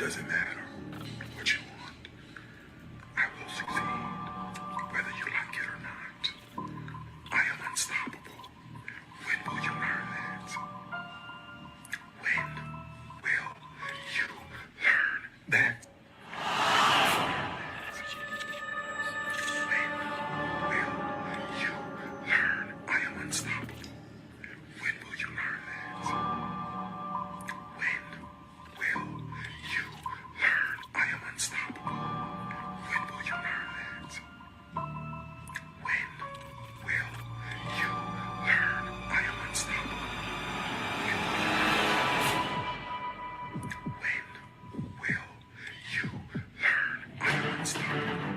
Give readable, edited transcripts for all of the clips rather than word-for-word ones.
doesn't matter what you want. I will succeed, whether you like it or not. I am unstoppable. When will you learn that? When will you learn that? When will you learn I am unstoppable? When will you learn that? When will you learn I am unstoppable? When will you learn that? When will you learn I am unstoppable? When will you learn that? When will you learn I am unstoppable?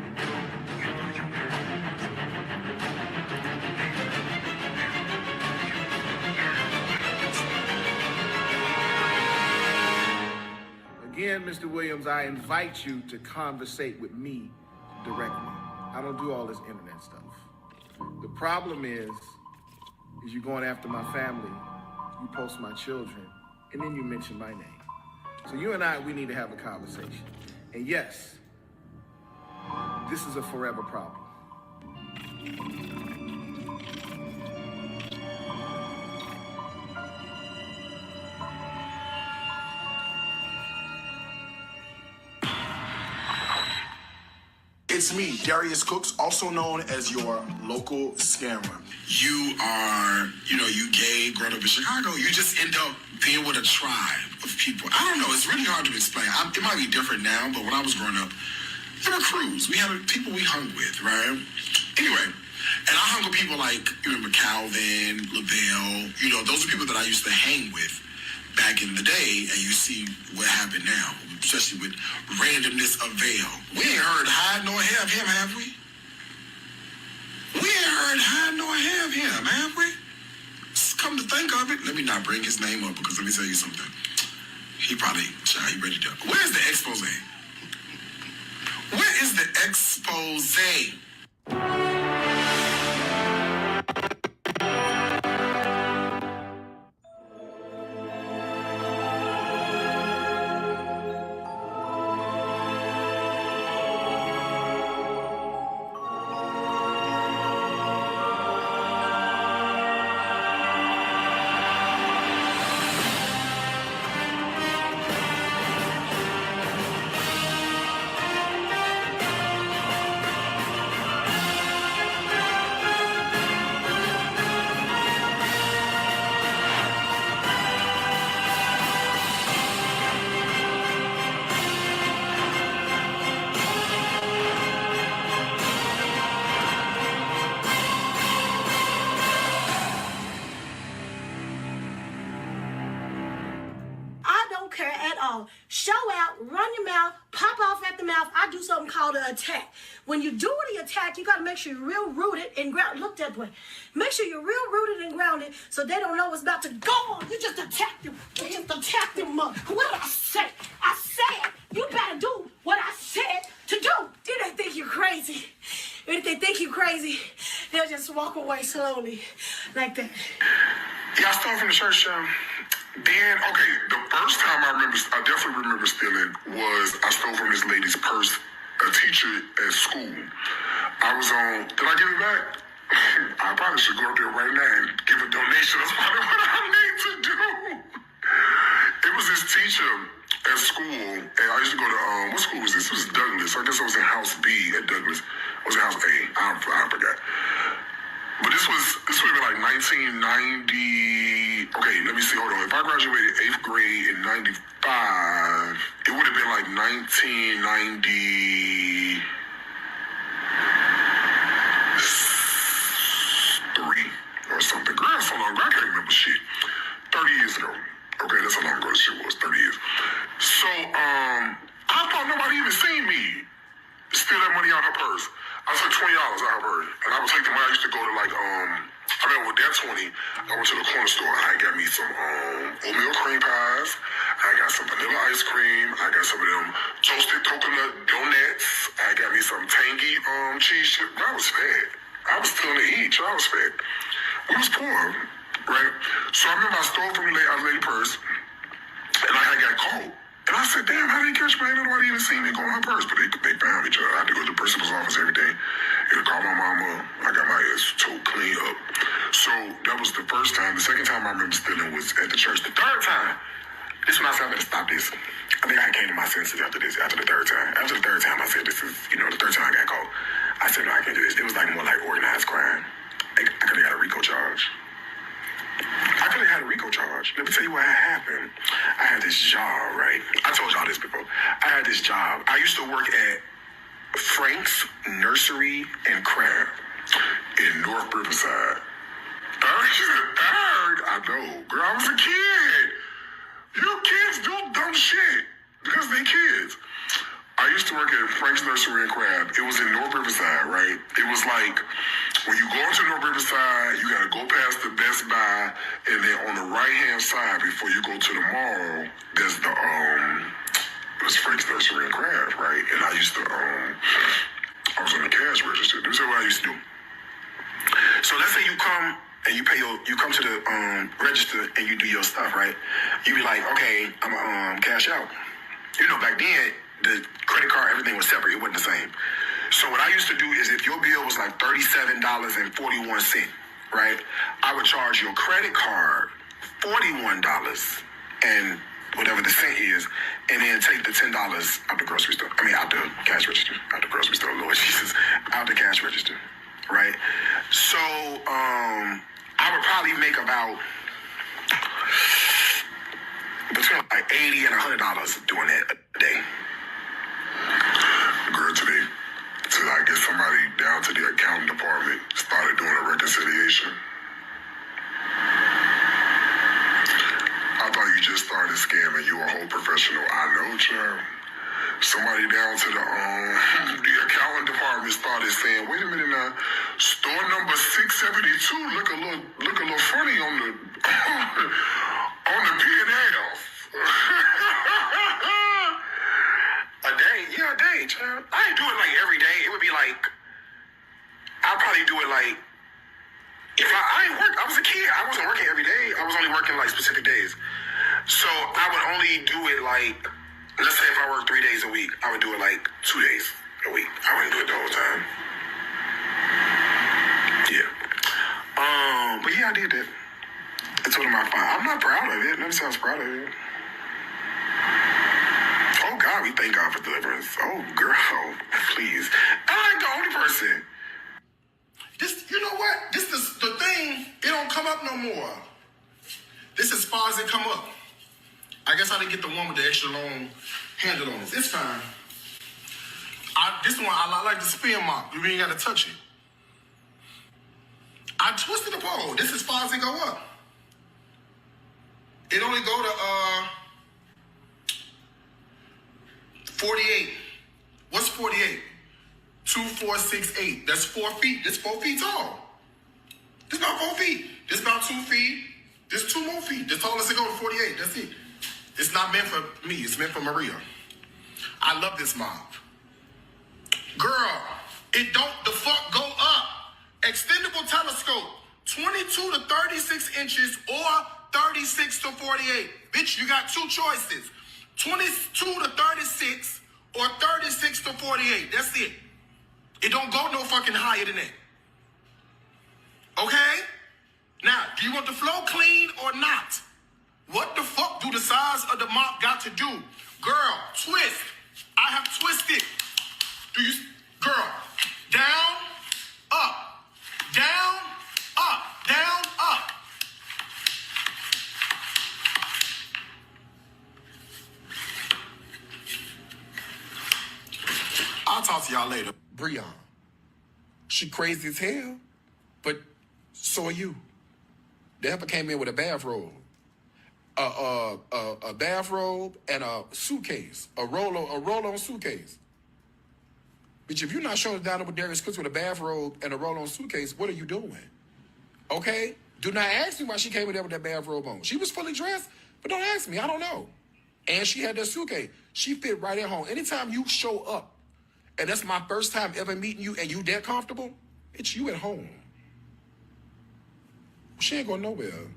When will you learn that? Again, Mr. Williams, I invite you to conversate with me directly. I don't do all this internet stuff. The problem is you're going after my family, you post my children, and then you mention my name. So you and I, we need to have a conversation. And yes, this is a forever problem. It's me, Darius Crooks, also known as your local scammer. You are, you gay, grown up in Chicago. You just end up being with a tribe of people. I don't know. It's really hard to explain. It might be different now, but when I was growing up, there were crews. We had people we hung with, right? Anyway, and I hung with people like, you remember Calvin, LaBelle. Those are people that I used to hang with back in the day, and you see what happened now, especially with randomness of veil. We ain't heard hide nor have him, have we? We ain't heard hide nor have him, have we? Come to think of it, let me not bring his name up, because let me tell you something. He probably, he ready to. Where's the expose? Where is the expose? Show out, run your mouth, pop off at the mouth. I do something called an attack. When you do the attack, you got to make sure you're real rooted and grounded. Look that way. Make sure you're real rooted and grounded so they don't know what's about to go on. You just attack them. You just attack them, mother. What did I say? I said you better do what I said to do. Did they think you're crazy? If they think you're crazy, they'll just walk away slowly like that. Yeah, I stole from the church. Then, okay, the first time I definitely remember stealing was I stole from this lady's purse, a teacher at school. I was on, did I give it back? I probably should go up there right now and give a donation. That's probably what I need to do. It was this teacher at school, and I used to go to, what school was this? It was Douglas. I guess I was in House B at Douglas. I was in House A. I forgot. But this would have been like 1990. Okay, let me see. Hold on. If I graduated 8th grade in 95, it would have been like 1993 or something. Girl, that's so long ago. I can't remember shit. 30 years ago. Okay, that's how long ago this shit was. 30 years. So, I thought nobody even seen me steal that money out of her purse. I took $20 out of her, and I would take the money. I used to go to I remember with that 20, I went to the corner store, and I got me some oatmeal cream pies, I got some vanilla ice cream, I got some of them toasted coconut donuts, I got me some tangy cheese chips. I was fed. I was still to eat, I was fed. We was poor, right? So I remember I stole from a lady purse, and I got caught. And And I said, damn, how did they catch me? Ain't nobody even seen me go in her purse. But they found each other. I had to go to the principal's office every day. And call my mama. I got my ass toe clean up. So that was the first time. The second time I remember stealing was at the church. The third time, this when I said I better stop this. I think I came to my senses after this, after the third time. After the third time, I said, this is, the third time I got caught. I said, no, I can't do this. It was like more like organized crime. I could have got a RICO charge. I could have had a RICO charge. Let me tell you what happened. I had this job, right? I told y'all this before. I had this job. I used to work at Frank's Nursery and Craft in North Riverside. Third? I know. Girl, I was a kid. You kids do dumb shit because they kids. I used to work at Frank's Nursery and Crab. It was in North Riverside, right? It was like, when you go into North Riverside, you gotta go past the Best Buy, and then on the right-hand side, before you go to the mall, there's the, it was Frank's Nursery and Crab, right? And I used to, I was on the cash register. This is what I used to do. So let's say you come and you come to the register and you do your stuff, right? You be like, okay, I'm gonna cash out. Back then, the credit card, everything was separate. It wasn't the same. So what I used to do is if your bill was like $37.41, right? I would charge your credit card $41 and whatever the cent is, and then take the $10 out the grocery store. Out the cash register. Out the grocery store, Lord Jesus. Out the cash register, right? So I would probably make about between like $80 and $100 doing that a day. Girl, today, till I get somebody down to the accounting department, started doing a reconciliation. I thought you just started scamming. You a whole professional. I know, child. Somebody down to the accounting department started saying, "Wait a minute now, store number 672 look a little funny on the on the P&L." A day, child. I didn't do it like every day. It would be like, I'd probably do it like, if I ain't work, I was a kid. I wasn't working every day. I was only working like specific days. So I would only do it like, let's say if I work 3 days a week, I would do it like 2 days a week. I wouldn't do it the whole time. Yeah. But yeah, I did that. It's one of my fun. I'm not proud of it. Never say I was proud of it. Oh God, we thank God for deliverance. Oh girl, please. I ain't the only person. This, you know what? This is the thing. It don't come up no more. This is as far as it come up. I guess I didn't get the one with the extra long handle on it. It's fine. This one, I like the spin mop. You ain't got to touch it. I twisted the pole. This is as far as it go up. It only go to 48. What's 48? 2, 4, 6, 8. That's 4 feet. This 4 feet tall. This about 4 feet. This about 2 feet. This 2 more feet. The tallest it go to 48. That's it. It's not meant for me. It's meant for Maria. I love this mop. Girl, it don't the fuck go up. Extendable telescope. 22 to 36 inches or 36 to 48. Bitch, you got 2 choices. 22 to 36 or 36 to 48. That's it. It don't go no fucking higher than that. Okay? Now, do you want the flow clean or not? What the fuck do the size of the mop got to do? Girl, twist. I have twisted. Girl, down, up, down, up, down, up. I'll talk to y'all later. Breon. She crazy as hell, but so are you. The helper came in with a bathrobe. A bathrobe and a suitcase. A roll-on suitcase. Bitch, if you're not showing down with Darius Crooks with a bathrobe and a roll-on suitcase, what are you doing? Okay? Do not ask me why she came in there with that bathrobe on. She was fully dressed, but don't ask me. I don't know. And she had that suitcase. She fit right at home. Anytime you show up, and that's my first time ever meeting you, and you that comfortable, it's you at home. She ain't going nowhere.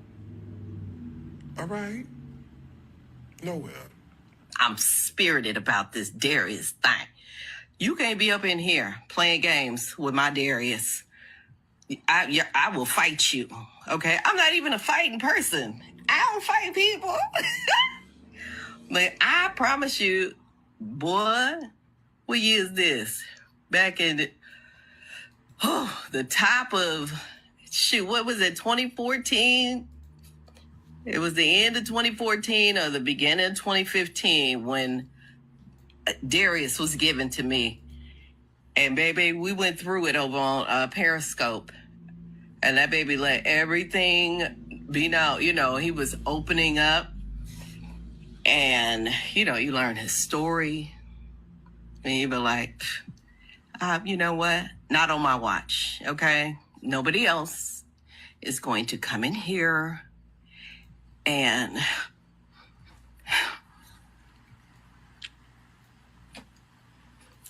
All right? Nowhere. I'm spirited about this Darius thing. You can't be up in here playing games with my Darius. I will fight you, okay? I'm not even a fighting person. I don't fight people. But I promise you, boy, what year is this? Back in the top of, what was it, 2014? It was the end of 2014 or the beginning of 2015 when Darius was given to me. And baby, we went through it over on Periscope. And that baby let everything be known. You know, he was opening up. And, you know, you learn his story. And you be like, you know what? Not on my watch, okay? Nobody else is going to come in here and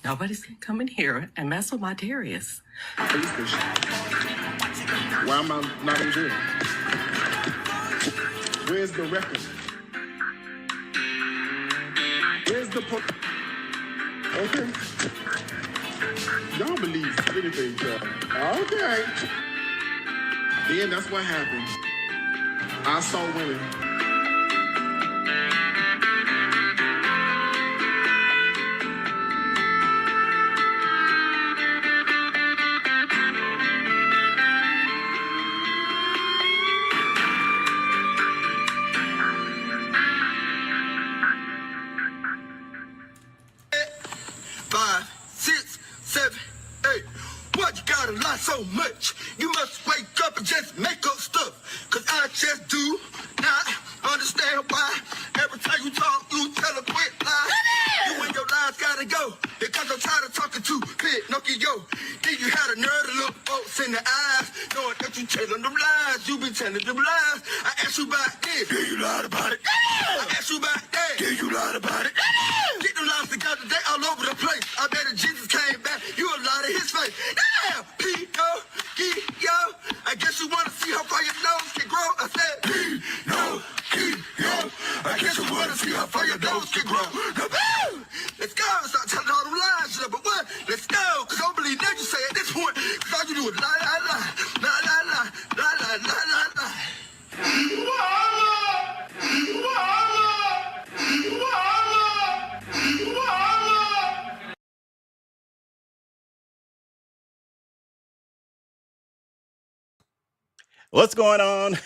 nobody's gonna come in here and mess with my Darius. Why am I not in jail? Where's the record? Where's the okay? Y'all believe anything, child. Okay. Then that's what happened. I saw women. So much, you must wake up and just make up stuff. Cause I just do not understand why every time you talk, you tell a quick lie. You and your lies gotta go, because I'm tired of talking to Pinocchio. Then you had a nerve to look folks in the eyes, knowing that you telling them lies. You been telling them lies. I asked you about this, yeah, you lied about it. I asked you about that, yeah, you lied about it. Get them lies together, they all over the place. I bet if Jesus came back, you a lie to his face. Damn, P-O-G-O. I guess you wanna see how far your nose can grow. I said, P-No-G-O. I guess you wanna see how far your nose can grow. Now, let's go. Start telling all them lies. But what? Let's go. Cause I don't believe that you say at this point. Cause all you do is lie, lie, lie. Lie, lie, lie. Lie, lie, lie, lie, lie. What's going on?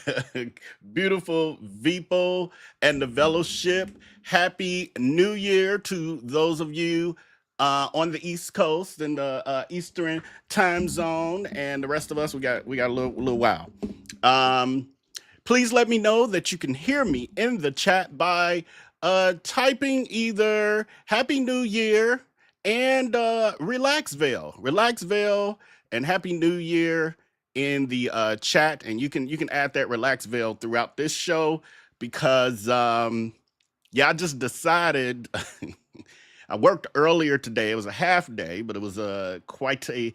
Beautiful people and the fellowship. Happy New Year to those of you on the East Coast and the Eastern time zone, and the rest of us, we got a little while. Please let me know that you can hear me in the chat by typing either Happy New Year and Relaxville, and Happy New Year in the chat, and you can add that Relaxville throughout this show, because I just decided I worked earlier today. It was a half day, but it was quite a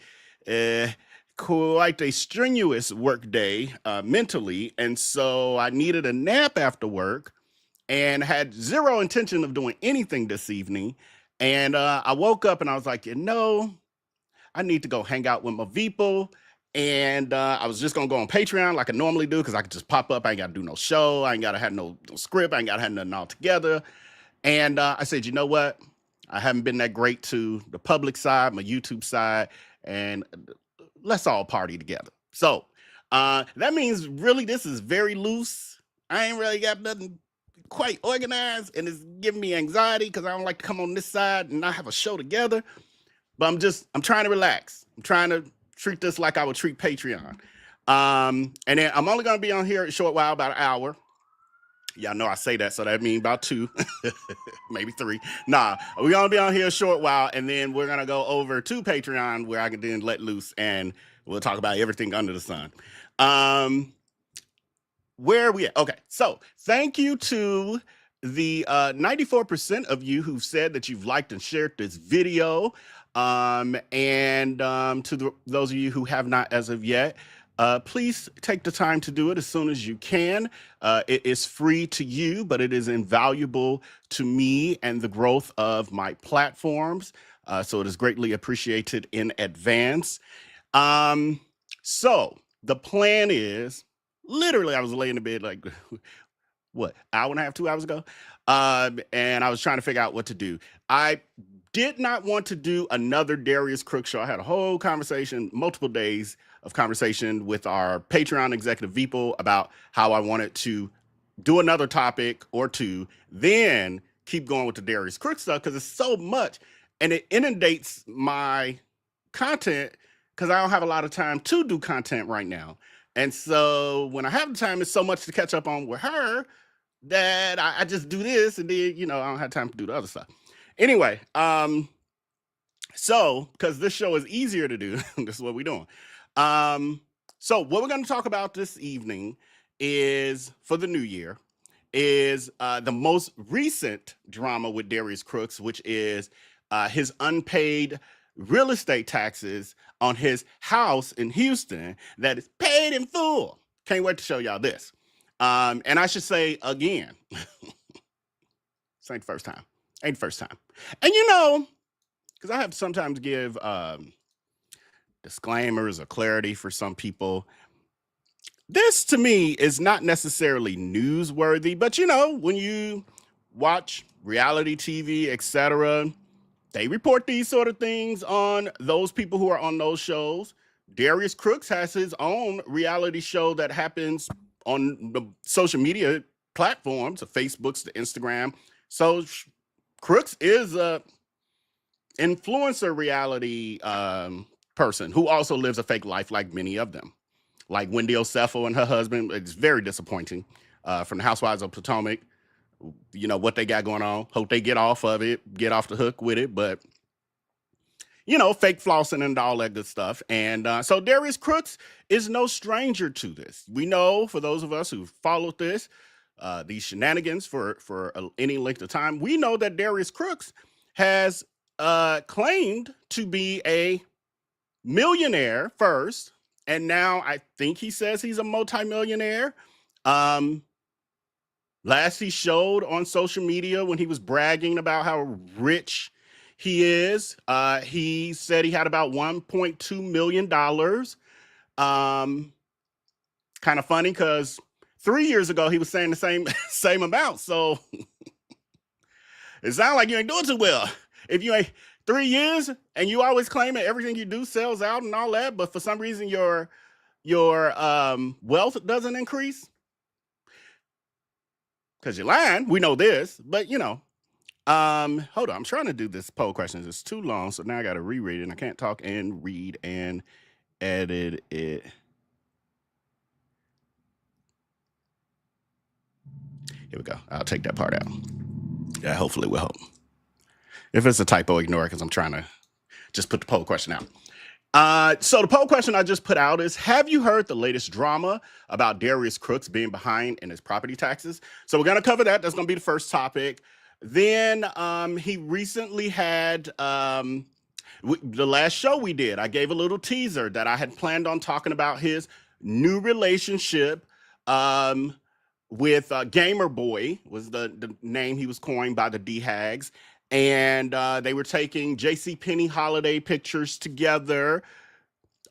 strenuous work day mentally, and so I needed a nap after work and had zero intention of doing anything this evening. And I woke up and I was like, I need to go hang out with my people. And I was just gonna go on Patreon like I normally do, because I could just pop up. I ain't gotta do no show. I ain't gotta have no script. I ain't gotta have nothing all together. And I said, you know what? I haven't been that great to the public side, my YouTube side, and let's all party together. So that means really this is very loose. I ain't really got nothing quite organized, and it's giving me anxiety because I don't like to come on this side and not have a show together. But I'm trying to relax. I'm trying to treat this like I would treat Patreon. And then I'm only going to be on here a short while, about an hour. Y'all know I say that, so that means about 2, maybe 3. Nah, we're going to be on here a short while, and then we're going to go over to Patreon, where I can then let loose, and we'll talk about everything under the sun. Where are we at? Okay, so thank you to the 94% of you who've said that you've liked and shared this video. And to those of you who have not as of yet, please take the time to do it as soon as you can. It is free to you, but it is invaluable to me and the growth of my platforms. So it is greatly appreciated in advance. So the plan is literally, I was laying in bed like, what, hour and a half, 2 hours ago? And I was trying to figure out what to do. I did not want to do another Darius Crooks show. I had a whole conversation, multiple days of conversation with our Patreon executive people about how I wanted to do another topic or two, then keep going with the Darius Crooks stuff because it's so much and it inundates my content because I don't have a lot of time to do content right now. And so when I have the time, it's so much to catch up on with her that I just do this and then, I don't have time to do the other stuff. Anyway, so because this show is easier to do, this is what we're doing. So what we're going to talk about this evening is, for the new year, is the most recent drama with Darius Crooks, which is his unpaid real estate taxes on his house in Houston that is paid in full. Can't wait to show y'all this. And I should say again, this ain't the first time. Ain't the first time. And because I have to sometimes give disclaimers or clarity for some people. This to me is not necessarily newsworthy, but when you watch reality TV, etc., they report these sort of things on those people who are on those shows. Darius Crooks has his own reality show that happens on the social media platforms, the Facebooks, the Instagram. So Crooks is a influencer reality person who also lives a fake life like many of them. Like Wendy Osefo and her husband. It's very disappointing from the Housewives of Potomac. What they got going on. Hope they get off of it, get off the hook with it. But, fake flossing and all that good stuff. And so Darius Crooks is no stranger to this. We know, for those of us who followed this, these shenanigans for any length of time, we know that Darius Crooks has claimed to be a millionaire first. And now I think he says he's a multimillionaire. Last he showed on social media when he was bragging about how rich he is, he said he had about $1.2 million. Kind of funny because 3 years ago he was saying the same amount. So it sounds like you ain't doing too well. If you ain't 3 years and you always claim that everything you do sells out and all that, but for some reason your wealth doesn't increase. Because you're lying. We know this, but hold on. I'm trying to do this poll questions. It's too long, so now I got to reread it, and I can't talk and read and edit it. Here we go. I'll take that part out. Yeah, hopefully it will help. If it's a typo, ignore it because I'm trying to just put the poll question out. So the poll question I just put out is, have you heard the latest drama about Darius Crooks being behind in his property taxes? So we're going to cover that. That's going to be the first topic. Then he recently had the last show we did. I gave a little teaser that I had planned on talking about his new relationship with Gamer Boy was the name he was coined by the D-Hags. And they were taking JCPenney holiday pictures together.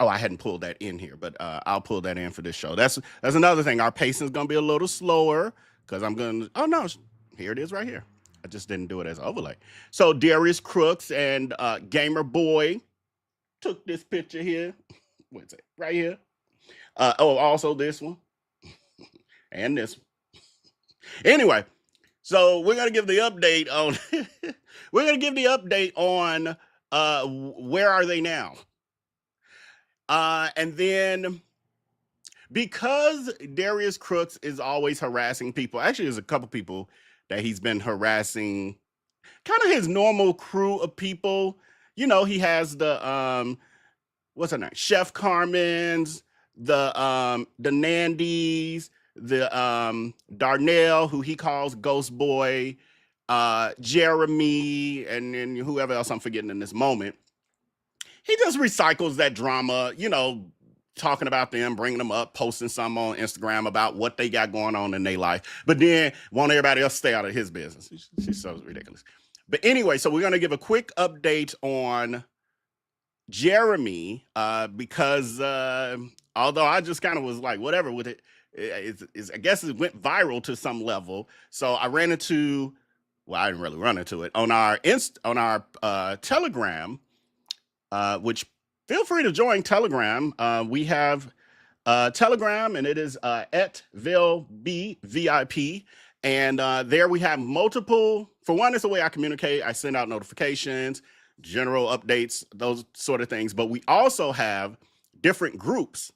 Oh, I hadn't pulled that in here, but I'll pull that in for this show. That's another thing. Our pacing is going to be a little slower because I'm going to... Oh, no. Here it is right here. I just didn't do it as an overlay. So Darius Crooks and Gamer Boy took this picture here. What's it? Right here. Also this one. And this one. Anyway. So we're going to give the update on where are they now. And then because Darius Crooks is always harassing people, actually there's a couple people that he's been harassing, kind of his normal crew of people. He has the what's her name? Chef Carmen's, the Nandys, the Darnell, who he calls Ghost Boy, Jeremy, and then whoever else I'm forgetting in this moment. He just recycles that drama, talking about them, bringing them up, posting some on Instagram about what they got going on in their life, but then want everybody else to stay out of his business. She's so ridiculous. But anyway, so we're going to give a quick update on Jeremy, because although I just kind of was like, whatever with it, I guess it went viral to some level. So I ran into, well, I didn't really run into it on our Telegram, which feel free to join Telegram. We have Telegram, and it is at VilBVIP. And there we have multiple, for one, it's a way I communicate. I send out notifications, general updates, those sort of things. But we also have different groups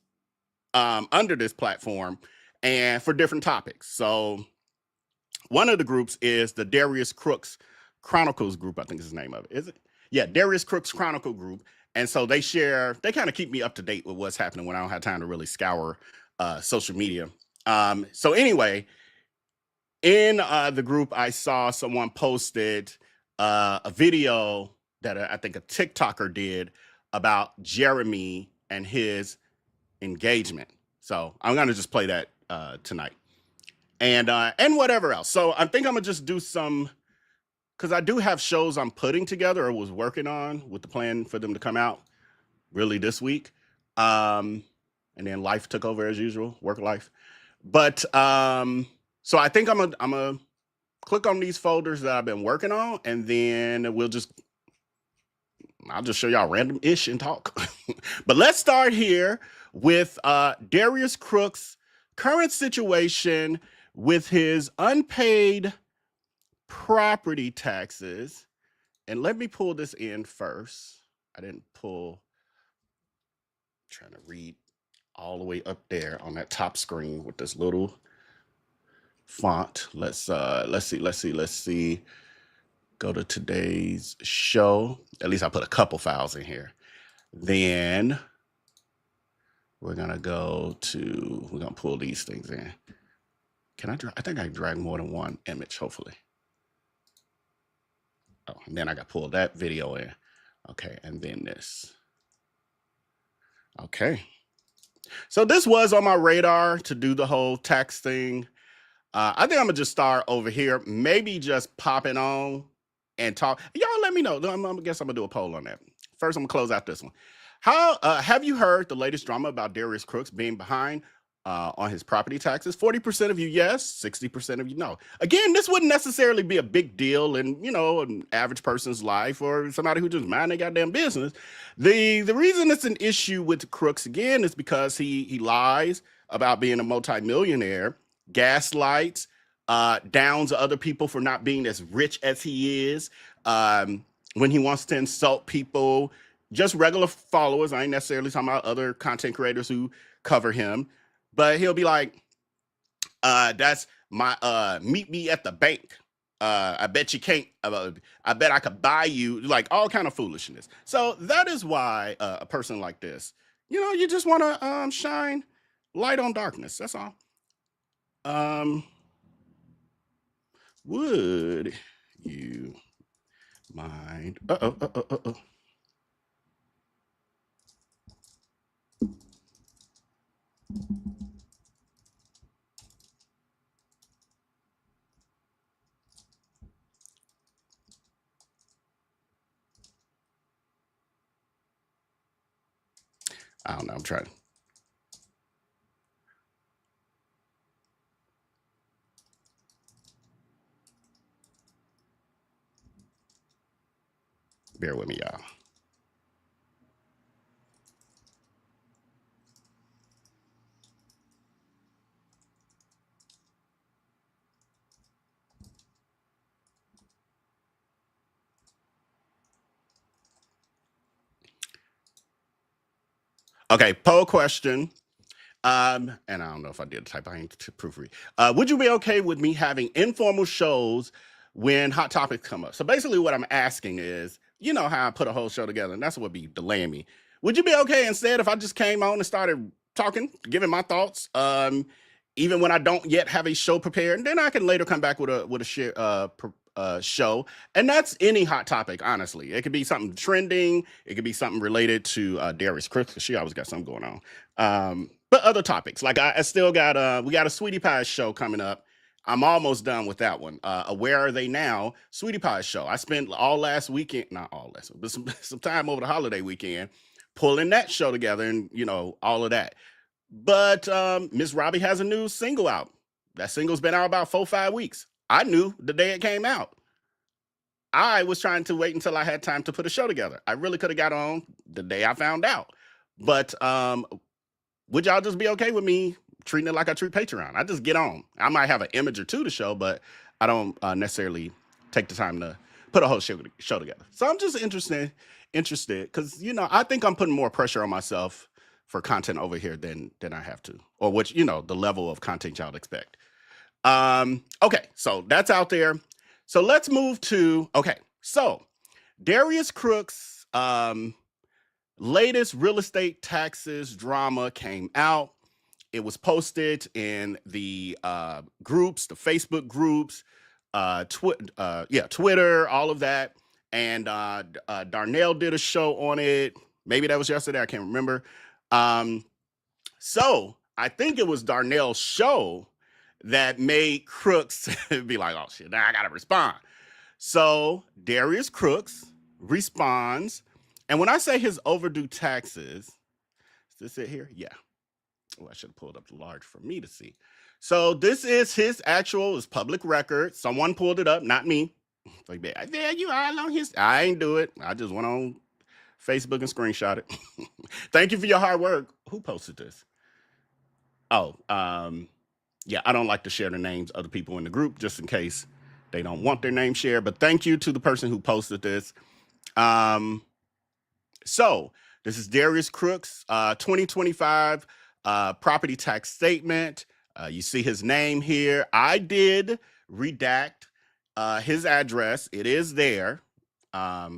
under this platform and for different topics. So one of the groups is the Darius Crooks Chronicles group, I think is the name of it. Is it? Yeah, Darius Crooks Chronicle group. And so they kind of keep me up to date with what's happening when I don't have time to really scour social media. So anyway, in the group, I saw someone posted a video that I think a TikToker did about Jeremy and his engagement. So I'm going to just play that tonight. And whatever else. So I think I'm going to just do some, because I do have shows I'm putting together or was working on with the plan for them to come out really this week. And then life took over as usual, work life. But so I think I'm gonna click on these folders that I've been working on, and then I'll just show y'all random-ish and talk. But let's start here with Darius Crooks' current situation with his unpaid property taxes. And let me pull this in first. I didn't pull, I'm trying to read all the way up there on that top screen with this little font. Let's see. Go to today's show. At least I put a couple files in here. Then we're gonna pull these things in. I think I can drag more than one image, hopefully. Oh, and then I got to pull that video in. Okay, and then this. Okay. So this was on my radar to do the whole tax thing. I think I'm going to just start over here, maybe just popping on and talk. Y'all let me know. I guess I'm going to do a poll on that. First, I'm going to close out this one. How have you heard the latest drama about Darius Crooks being behind on his property taxes? 40% of you yes, 60% of you no. Again, this wouldn't necessarily be a big deal in, an average person's life or somebody who just mind their goddamn business. The reason it's an issue with Crooks, again, is because he lies about being a multimillionaire, gaslights, downs other people for not being as rich as he is, when he wants to insult people, just regular followers. I ain't necessarily talking about other content creators who cover him. But he'll be like, that's my, meet me at the bank. I bet you can't, I bet I could buy you, like all kind of foolishness. So that is why a person like this, you just want to shine light on darkness. That's all. Would you mind? I don't know. I'm trying. Bear with me, y'all. Okay, poll question. And I don't know if I did type. I need to proofread. Would you be okay with me having informal shows when hot topics come up? So basically what I'm asking is, how I put a whole show together, and that's what would be delaying me. Would you be okay instead if I just came on and started talking, giving my thoughts, even when I don't yet have a show prepared, and then I can later come back with a show, and that's any hot topic. Honestly, it could be something trending. It could be something related to Darius Crooks, because she always got something going on. But other topics, like I still got we got a Sweetie Pie show coming up. I'm almost done with that one. Where Are They Now? Sweetie Pie show. I spent all last weekend, not all last, but some time over the holiday weekend pulling that show together, and all of that. But Miss Robbie has a new single out. That single's been out about 4-5 weeks. I knew the day it came out. I was trying to wait until I had time to put a show together. I really could have got on the day I found out. But would y'all just be okay with me treating it like I treat Patreon? I just get on. I might have an image or two to show, but I don't necessarily take the time to put a whole show together. So I'm just interested because, I think I'm putting more pressure on myself for content over here than I have to, or which, the level of content y'all expect. Okay, so that's out there. So let's move to, so Darius Crooks' latest real estate taxes drama came out. It was posted in the groups, the Facebook groups, Twitter, all of that. And Darnell did a show on it. Maybe that was yesterday. I can't remember. So I think it was Darnell's show that made Crooks be like, oh shit, now I gotta respond. So Darius Crooks responds. And when I say his overdue taxes, is this it here? Yeah. Oh, I should have pulled up the large for me to see. So this is his it's public record. Someone pulled it up, not me. Like, there you are on his. I ain't do it. I just went on Facebook and screenshot it. Thank you for your hard work. Who posted this? Oh, yeah, I don't like to share the names of the people in the group just in case they don't want their name shared. But thank you to the person who posted this. So this is Darius Crooks, 2025 property tax statement. You see his name here. I did redact his address. It is there. I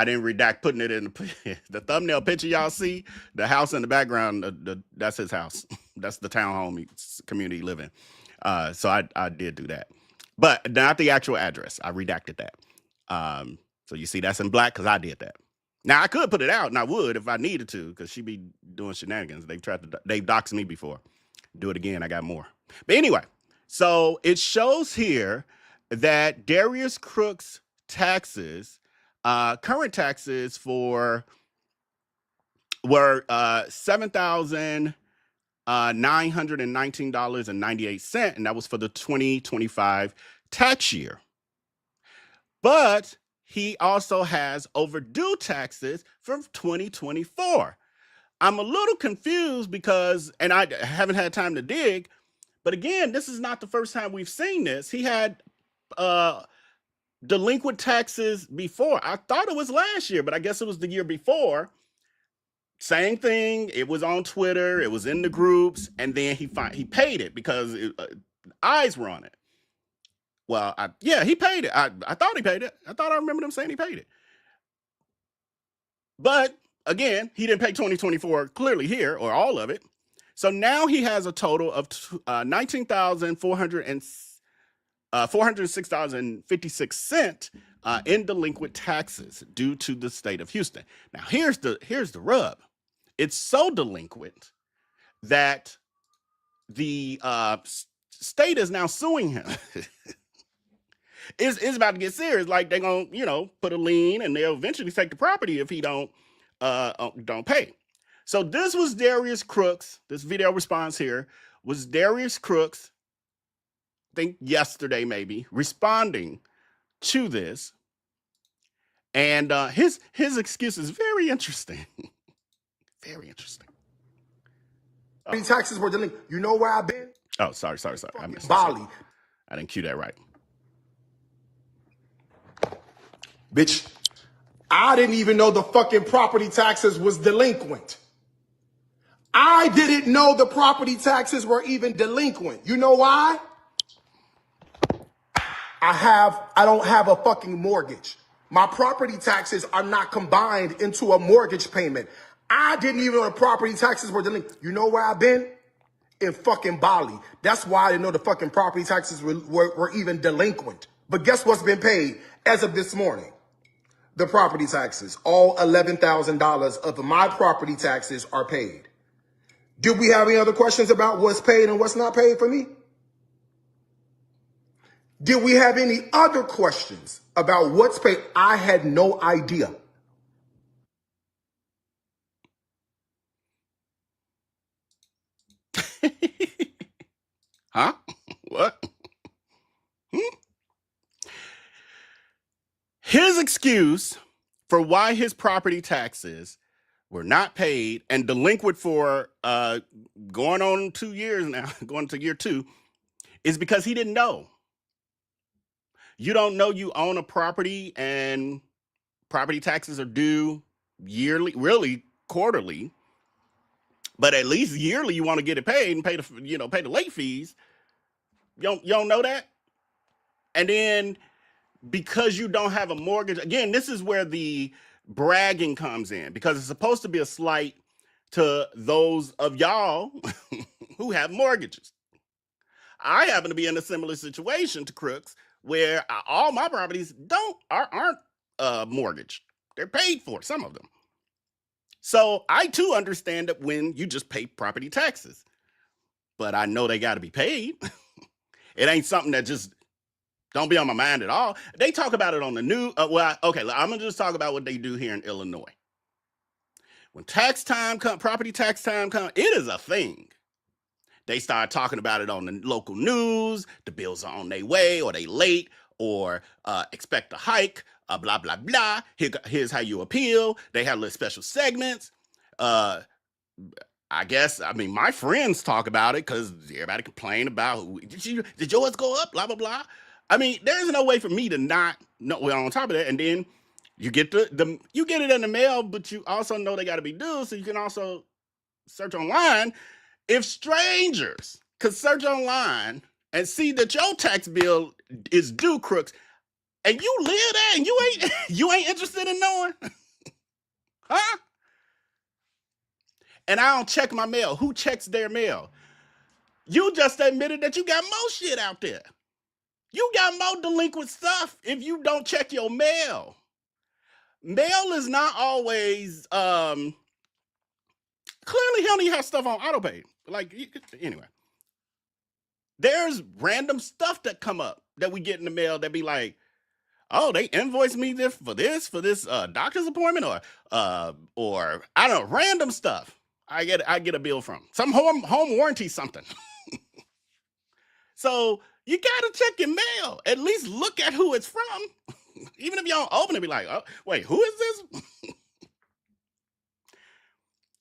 didn't redact putting it in the thumbnail picture y'all see. The house in the background, that's his house. That's the townhome community he live in. So I did do that. But not the actual address. I redacted that. So you see that's in black because I did that. Now, I could put it out, and I would if I needed to, because she be doing shenanigans. They've doxed me before. Do it again, I got more. But anyway, so it shows here that Darius Crooks' taxes, current taxes were $7,919.98, and that was for the 2025 tax year. But he also has overdue taxes from 2024. I'm a little confused because, and I haven't had time to dig, but again, this is not the first time we've seen this. He had delinquent taxes before. I thought it was last year, but I guess it was the year before. Same thing. It was on Twitter. It was in the groups, and then he paid it because eyes were on it. Well, he paid it. I thought he paid it. I thought I remember them saying he paid it. But again, he didn't pay 2024 clearly here, or all of it. So now he has a total of $406.56 in delinquent taxes due to the state of Houston. Now here's the rub. It's so delinquent that the state is now suing him. It's about to get serious. Like they're gonna, put a lien, and they'll eventually take the property if he don't pay. So this was Darius Crooks. This video response here was Darius Crooks, I think yesterday maybe, responding to this. And his excuse is very interesting. Very interesting. These taxes were delinquent. You know where I've been? Oh, sorry. I missed Bali. I didn't cue that right. Bitch, I didn't even know the fucking property taxes was delinquent. I didn't know the property taxes were even delinquent. You know why? I don't have a fucking mortgage. My property taxes are not combined into a mortgage payment. I didn't even know the property taxes were delinquent. You know where I've been? In fucking Bali. That's why I didn't know the fucking property taxes were even delinquent. But guess what's been paid as of this morning? The property taxes. All $11,000 of my property taxes are paid. Did we have any other questions about what's paid and what's not paid for me? Did we have any other questions about what's paid? I had no idea. Huh? What? His excuse for why his property taxes were not paid and delinquent for going on 2 years now, going to year 2, is because he didn't know. You don't know you own a property and property taxes are due yearly, really quarterly, but at least yearly you want to get it paid and pay the late fees. You don't know that? And then because you don't have a mortgage, again, this is where the bragging comes in, because it's supposed to be a slight to those of y'all who have mortgages. I happen to be in a similar situation to Crooks, where all my properties aren't mortgaged. They're paid for, some of them. So I too understand that when you just pay property taxes, but I know they got to be paid. It ain't something that just don't be on my mind at all. They talk about it on the news. Okay, I'm gonna just talk about what they do here in Illinois. When tax time comes, property tax time comes, it is a thing. They start talking about it on the local news. The bills are on their way, or they late, or expect a hike. Blah blah blah. Here's how you appeal. They have little special segments. I guess, my friends talk about it because everybody complain about, did yours go up? Blah, blah, blah. There's no way for me to not know. Well, on top of that, and then you get you get it in the mail, but you also know they got to be due, so you can also search online. If strangers could search online and see that your tax bill is due, Crooks, and you live there and you ain't interested in knowing, huh? And I don't check my mail. Who checks their mail? You just admitted that you got more shit out there. You got more delinquent stuff if you don't check your mail. Mail is not always, clearly he only has stuff on autopay. Anyway. There's random stuff that come up that we get in the mail that be like, oh, they invoiced me for this doctor's appointment, or I don't know, random stuff. I get a bill from some home warranty something. So you gotta check your mail. At least look at who it's from. Even if you don't open it, be like, oh, wait, who is this?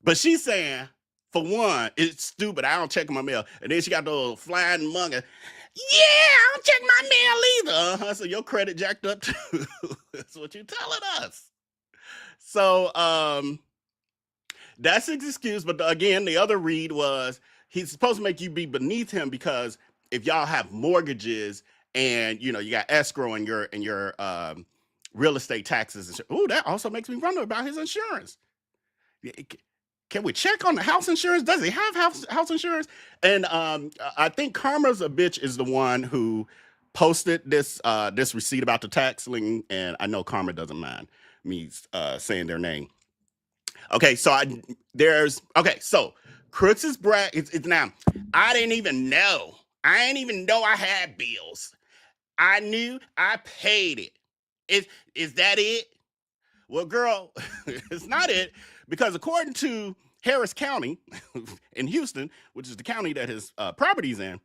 But she's saying, for one, it's stupid. I don't check my mail. And then she got the little flying monkey. Yeah, I don't check my mail either. So your credit jacked up too. That's what you're telling us. So that's his excuse. But again, the other read was he's supposed to make you be beneath him, because if y'all have mortgages and you got escrow in your real estate taxes, and that also makes me wonder about his insurance. Can we check on the house insurance? Does he have house insurance? And I think Karma's a bitch is the one who posted this receipt about the tax lien, and I know Karma doesn't mind me saying their name. Okay, so so Crooks is brag. It's now. I didn't even know. I didn't even know I had bills. I knew I paid it. Is that it? Well, girl, it's not it, because according to Harris County in Houston, which is the county that his property's in,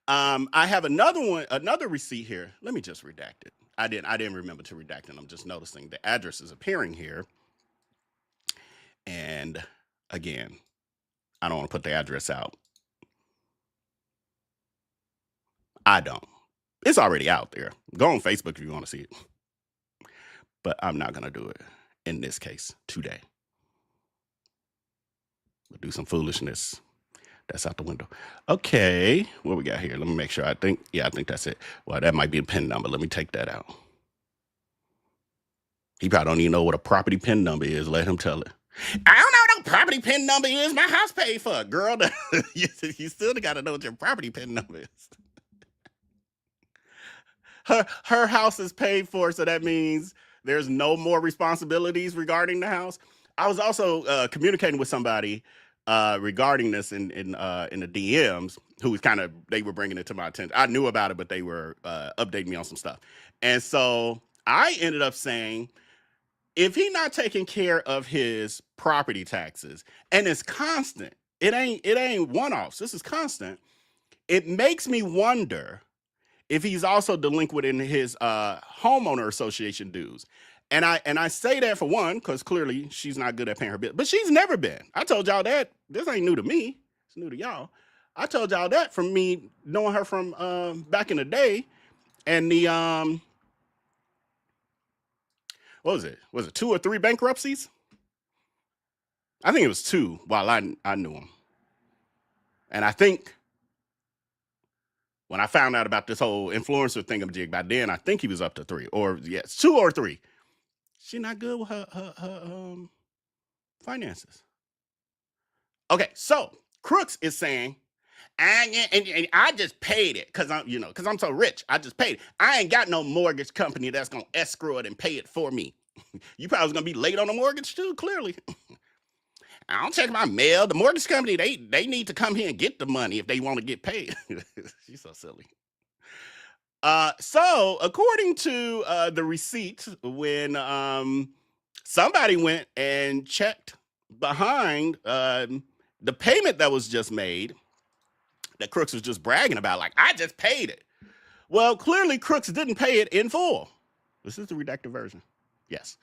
I have another receipt here. Let me just redact it. I didn't remember to redact it. I'm just noticing the address is appearing here. And again, I don't want to put the address out. I don't. It's already out there. Go on Facebook if you want to see it. But I'm not going to do it in this case today. We'll do some foolishness. That's out the window. Okay, what we got here? Let me make sure. I think that's it. Well, that might be a PIN number. Let me take that out. He probably don't even know what a property PIN number is. Let him tell it. I don't know what a property PIN number is. My house paid for it, girl. You still got to know what your property PIN number is. her house is paid for, so that means there's no more responsibilities regarding the house. I was also communicating with somebody regarding this in the DMs, who was they were bringing it to my attention. I knew about it, but they were updating me on some stuff. And so I ended up saying, if he not taking care of his property taxes, and it's constant, it ain't one-offs, this is constant, it makes me wonder if he's also delinquent in his homeowner association dues. And I say that for one, because clearly she's not good at paying her bill. But she's never been. I told y'all that. This ain't new to me. It's new to y'all. I told y'all that from me knowing her from back in the day. And the what was it? Was it 2 or 3 bankruptcies? I think it was 2 while I knew him. And I think when I found out about this whole influencer thingamajig by then, I think he was up to 3, or yes, 2 or 3. She not good with her finances. Okay, so Crooks is saying, and I just paid it because I'm so rich. I just paid it. I ain't got no mortgage company that's gonna escrow it and pay it for me. You probably gonna be late on the mortgage too. Clearly, I don't check my mail. The mortgage company they need to come here and get the money if they want to get paid. She's so silly. So according to the receipt, when somebody went and checked behind the payment that was just made, that Crooks was just bragging about, like, I just paid it. Well, clearly Crooks didn't pay it in full. This is the redacted version. Yes.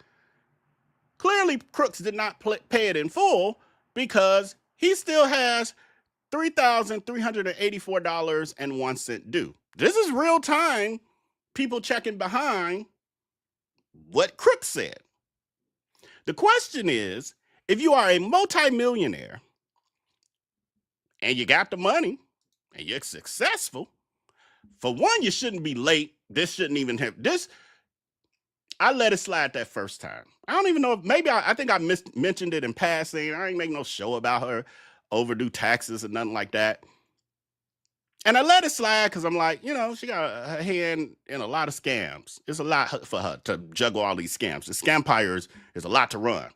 Clearly Crooks did not pay it in full because he still has $3,384.01 due. This is real time people checking behind what Crooks said. The question is, if you are a multimillionaire and you got the money and you're successful, for one, you shouldn't be late. This shouldn't even have this. I let it slide that first time. I don't even know if maybe I think I mentioned it in passing. I ain't make no show about her overdue taxes or nothing like that. And I let it slide because I'm like, she got her hand in a lot of scams. It's a lot for her to juggle all these scams. The Scampires is a lot to run.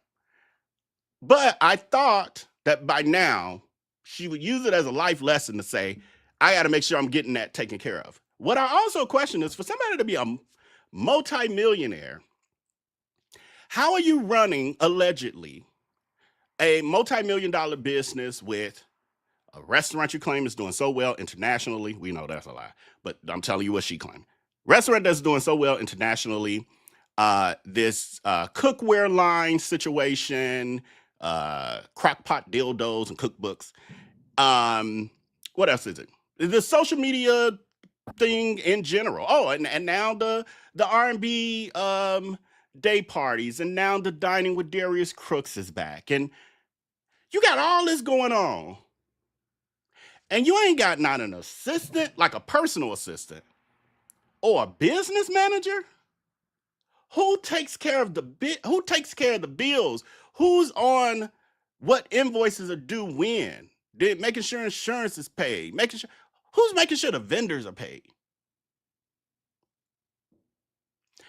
But I thought that by now she would use it as a life lesson to say, I got to make sure I'm getting that taken care of. What I also question is, for somebody to be a multimillionaire, how are you running, allegedly, a multi-million-dollar business with a restaurant you claim is doing so well internationally? We know that's a lie, but I'm telling you what she claimed. Restaurant that's doing so well internationally, this cookware line situation, crockpot dildos and cookbooks. What else is it? The social media thing in general. Oh, and now the R&B day parties, and now the dining with Darius Crooks is back. And you got all this going on. And you ain't got not an assistant, like a personal assistant, or a business manager. Who takes care of the bills? Who's on what invoices are due when? Making sure insurance is paid. Who's making sure the vendors are paid?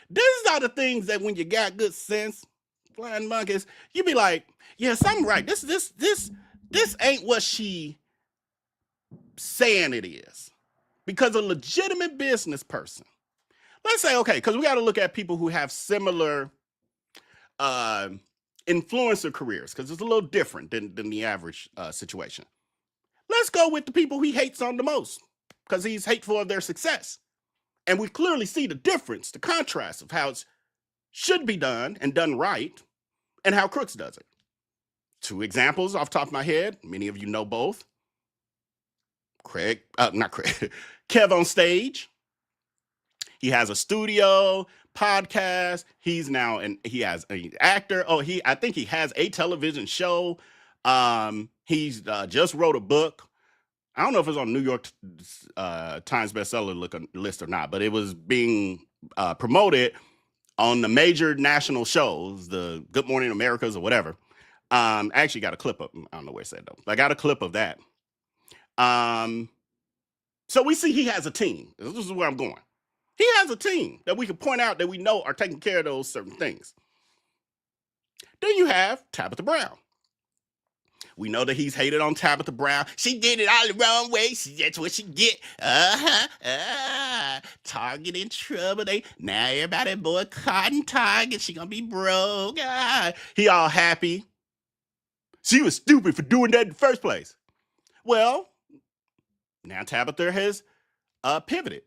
These are the things that when you got good sense, flying monkeys, you be like, yes, I'm right. This ain't what she saying it is. Because a legitimate business person, let's say, okay, because we got to look at people who have similar influencer careers, because it's a little different than the average situation. Let's go with the people he hates on the most, because he's hateful of their success. And we clearly see the difference, the contrast of how it should be done and done right, and how Crooks does it. 2 examples off the top of my head. Many of you know both. Kev on Stage. He has a studio, podcast. He has an actor. I think he has a television show. He's just wrote a book. I don't know if it's on New York Times bestseller list or not, but it was being promoted on the major national shows, the Good Morning Americas or whatever. I actually got a clip of, I don't know where it said though. I got a clip of that. So we see he has a team. This is where I'm going. He has a team that we can point out that we know are taking care of those certain things. Then you have Tabitha Brown. We know that he's hated on Tabitha Brown. She did it all the wrong way. That's what she get. Target in trouble. Now everybody boycotting Target. She gonna be broke. He all happy. She was stupid for doing that in the first place. Well, now Tabitha has pivoted.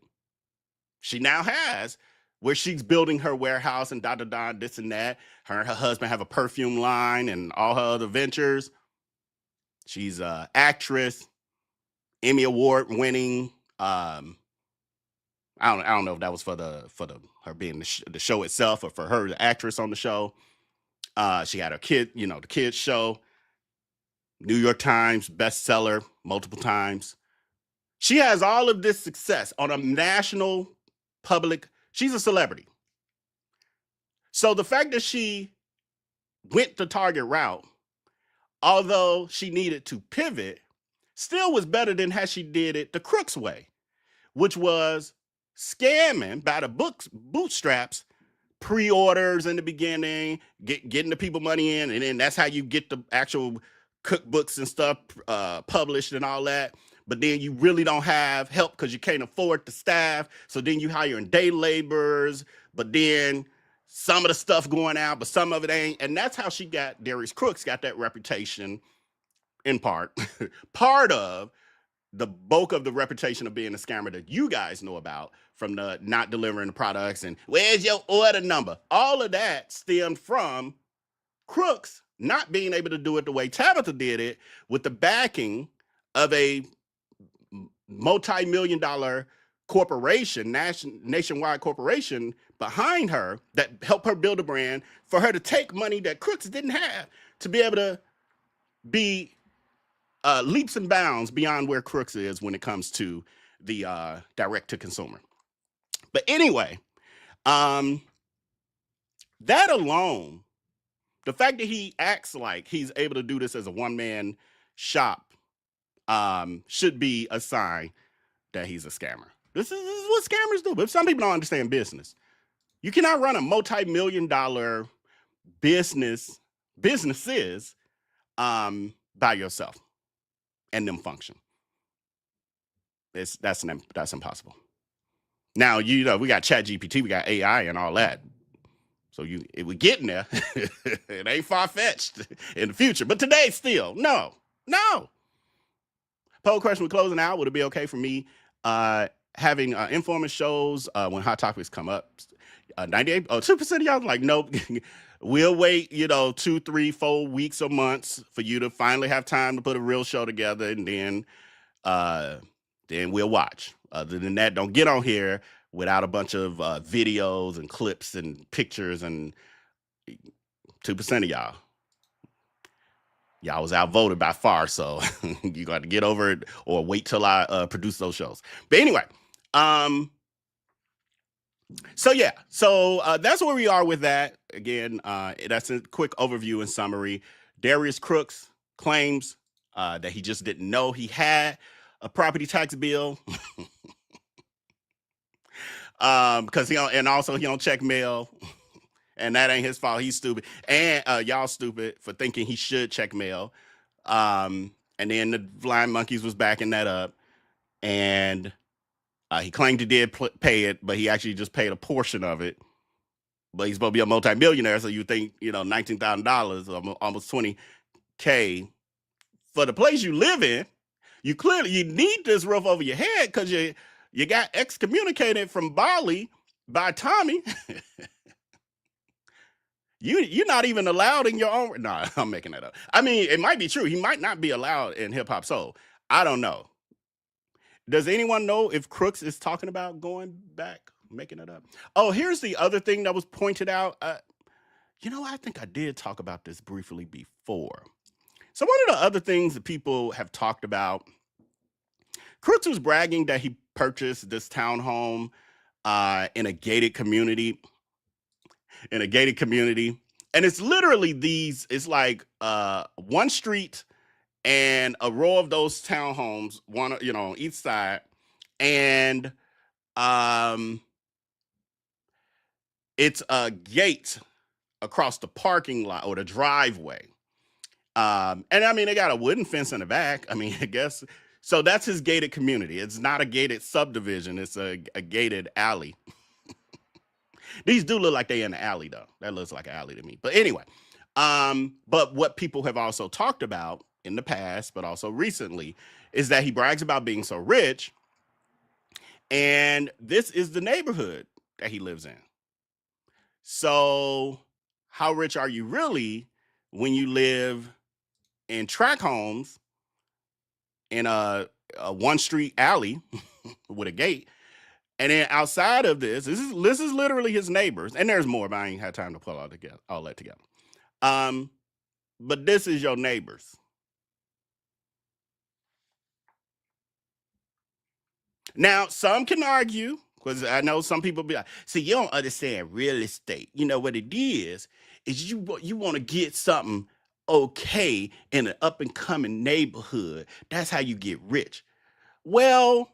She now has where she's building her warehouse and this and that. Her and her husband have a perfume line and all her other ventures. She's an actress, Emmy Award winning. I don't know if that was for her being the show itself or for her the actress on the show. She had her kid, the kids show, New York Times bestseller multiple times. She has all of this success on a national public. She's a celebrity. So the fact that she went the Target route, although she needed to pivot, still was better than how she did it the Crooks way, which was scamming by the bootstraps, pre-orders in the beginning, getting the people money in, and then that's how you get the actual cookbooks and stuff published and all that. But then you really don't have help because you can't afford the staff. So then you hire in day laborers, but then some of the stuff going out, but some of it ain't. And that's how Darius Crooks got that reputation in part. Part of the bulk of the reputation of being a scammer that you guys know about from the not delivering the products and where's your order number? All of that stemmed from Crooks not being able to do it the way Tabitha did it with the backing of a multi-million-dollar corporation, nationwide corporation behind her that helped her build a brand for her to take money that Crooks didn't have to be able to be leaps and bounds beyond where Crooks is when it comes to the direct-to-consumer. But anyway, that alone, the fact that he acts like he's able to do this as a one-man shop should be a sign that he's a scammer. This is what scammers do. But some people don't understand business. You cannot run a multi-million-dollar businesses by yourself and them function. That's impossible. Now we got ChatGPT, we got AI and all that. So if we're getting there, it ain't far-fetched in the future. But today, still, no. Poll question, we're closing out. Would it be okay for me having informant shows when hot topics come up? 2% of y'all like, nope. We'll wait, 2, 3, 4 weeks or months for you to finally have time to put a real show together, and then we'll watch. Other than that, don't get on here without a bunch of videos and clips and pictures. And 2% of y'all was outvoted by far, so you got to get over it or wait till I produce those shows. But anyway, so that's where we are with that. Again, that's a quick overview and summary. Darius Crooks claims that he just didn't know he had a property tax bill because he don't check mail. And that ain't his fault. He's stupid. And y'all stupid for thinking he should check mail. And then the Flying Monkeys was backing that up. And he claimed he did pay it, but he actually just paid a portion of it. But he's supposed to be a multimillionaire, so you think, $19,000, almost $20K for the place you live in. You need this roof over your head because you got excommunicated from Bali by Tommy. You're not even allowed in your own. No, I'm making that up. I mean, it might be true. He might not be allowed in hip hop soul. I don't know. Does anyone know if Crooks is talking about going back, making it up? Oh, here's the other thing that was pointed out. I think I did talk about this briefly before. So one of the other things that people have talked about, Crooks was bragging that he purchased this townhome in a gated community. And it's literally it's like one street and a row of those townhomes, one on each side, and It's a gate across the parking lot or the driveway. And I mean, they got a wooden fence in the back. I mean, I guess. So that's his gated community. It's not a gated subdivision. It's a gated alley. These do look like they in the alley though. That looks like an alley to me. But anyway, but what people have also talked about in the past, but also recently, is that he brags about being so rich. And this is the neighborhood that he lives in. So how rich are you really when you live in tract homes in a one street alley with a gate? And then outside of this is literally his neighbors. And there's more, but I ain't had time to pull all that together. But this is your neighbors. Now, some can argue, because I know some people be like, see, you don't understand real estate. You know what it is you want to get something okay in an up and coming neighborhood. That's how you get rich. Well,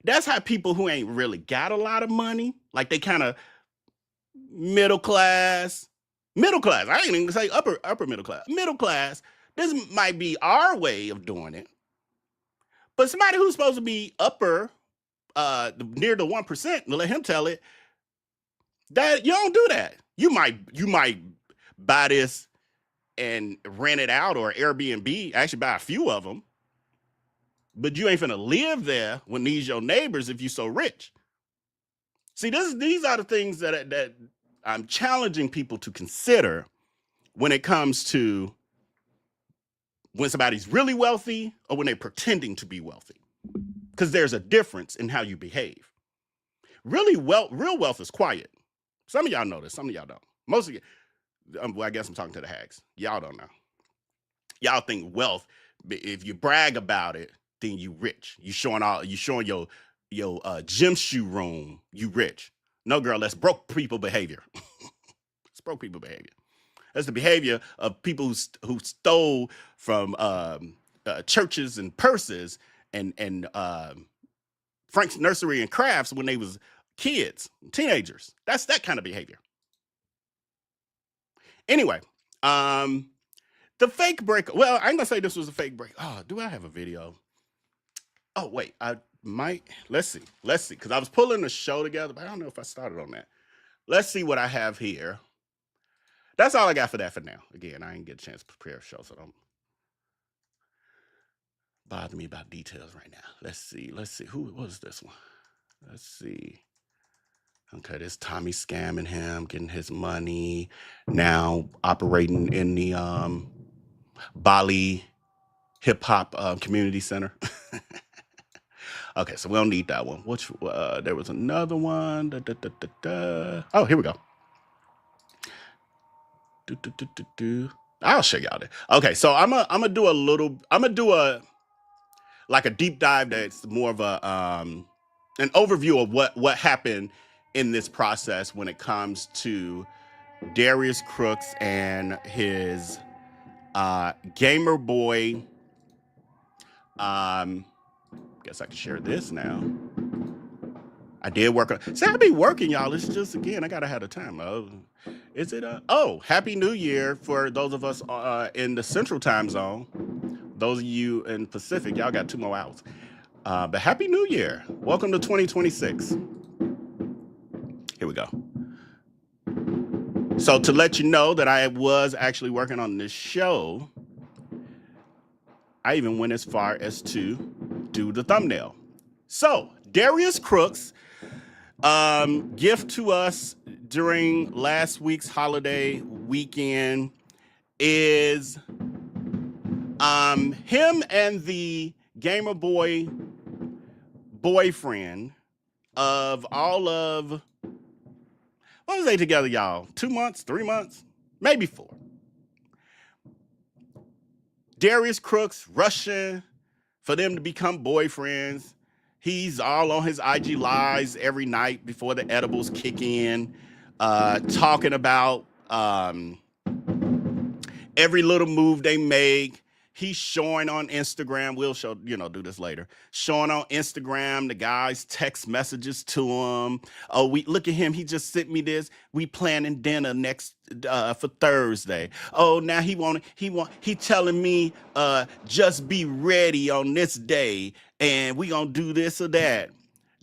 that's how people who ain't really got a lot of money, like they kind of middle class. I ain't even say upper middle class. This might be our way of doing it. But somebody who's supposed to be upper, near the 1%, to let him tell it, that you don't do that. You might buy this and rent it out or Airbnb, actually buy a few of them. But you ain't finna live there when these your neighbors if you so rich. See, these are the things that I'm challenging people to consider when it comes to when somebody's really wealthy or when they're pretending to be wealthy. Because there's a difference in how you behave. Real wealth is quiet. Some of y'all know this, some of y'all don't. Most of you, well, I guess I'm talking to the hags. Y'all don't know. Y'all think wealth, if you brag about it, then you rich. You showing your gym shoe room, you rich. No, girl, that's broke people behavior. It's broke people behavior. That's the behavior of people who stole from churches and purses and Frank's Nursery and Crafts when they was kids, teenagers. That's that kind of behavior. Anyway, the fake break. Well, I ain't gonna say this was a fake break. Oh, do I have a video? Oh, wait, I might. Let's see. Because I was pulling the show together, but I don't know if I started on that. Let's see what I have here. That's all I got for that for now. Again, I didn't get a chance to prepare a show, so don't bother me about details right now. Let's see. Who was this one? Let's see. Okay, this Tommy scamming him, getting his money, now operating in the Bali hip hop community center. Okay, so we don't need that one. Which there was another one. Oh, here we go. I'll show y'all that. Okay, so I'm gonna do a deep dive that's more of a an overview of what happened in this process when it comes to Darius Crooks and his gamer boy. Guess I can share this now. I did work on. See, I be working, y'all. It's just, again, I gotta have the time. Is it? Happy New Year for those of us in the Central Time Zone. Those of you in Pacific, y'all got 2 more hours. But Happy New Year. Welcome to 2026. Here we go. So to let you know that I was actually working on this show, I even went as far as to do the thumbnail. So Darius Crooks, gift to us during last week's holiday weekend is him and the gamer boy boyfriend of all of, what was they together, y'all? 2 months, 3 months, maybe 4. Darius Crooks rushing for them to become boyfriends. He's all on his IG lives every night before the edibles kick in, talking about every little move they make. He's showing on Instagram. We'll show, do this later. Showing on Instagram, the guys text messages to him. Oh, we look at him. He just sent me this. We planning dinner next for Thursday. Oh, now he telling me just be ready on this day and we gonna do this or that.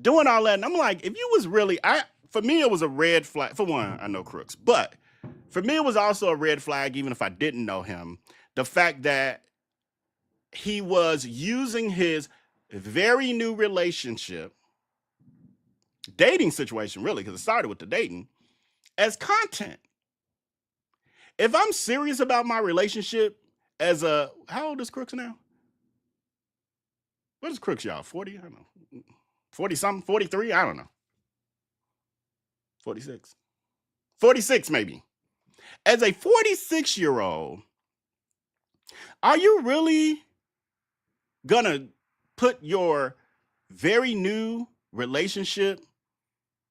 Doing all that, and I'm like, if you was really, for me it was a red flag. For one, I know Crooks, but for me it was also a red flag, even if I didn't know him. The fact that he was using his very new relationship, dating situation, really, because it started with the dating, as content. If I'm serious about my relationship how old is Crooks now? What is Crooks, y'all? 40? I don't know. 40 something? 43? I don't know. 46. 46 maybe. As a 46-year-old, are you really gonna put your very new relationship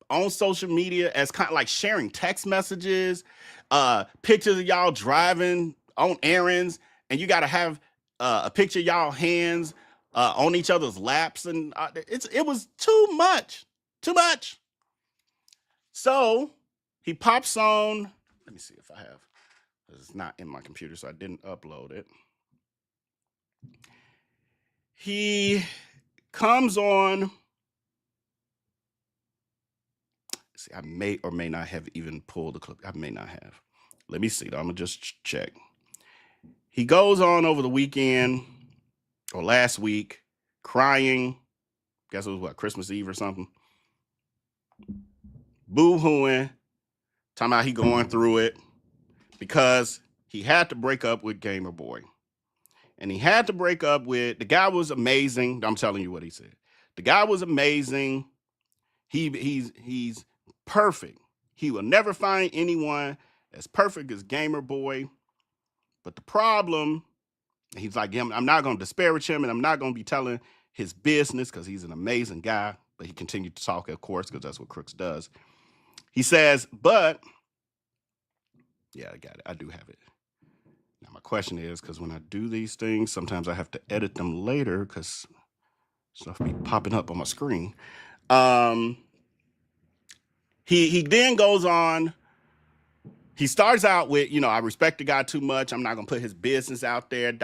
on social media as kind of like sharing text messages, pictures of y'all driving on errands, and you got to have a picture of y'all hands on each other's laps, and it was too much. So he pops on. Let me see if I have. It's not in my computer, so I didn't upload it. He comes on. See, I may or may not have even pulled the clip. I may not have. Let me see. I'm gonna just check. He goes on over the weekend or last week, crying. Guess it was what, Christmas Eve or something. Boo-hooing, talking about he going through it because he had to break up with Gamer Boy. And he had to break up with, the guy was amazing. I'm telling you what he said. The guy was amazing. He's perfect. He will never find anyone as perfect as Gamer Boy. But the problem, he's like, I'm not going to disparage him, and I'm not going to be telling his business because he's an amazing guy. But he continued to talk, of course, because that's what Crooks does. He says, but, yeah, I got it. I do have it. Now, my question is, because when I do these things, sometimes I have to edit them later because stuff be popping up on my screen. He then goes on. He starts out with, I respect the guy too much. I'm not going to put his business out there, And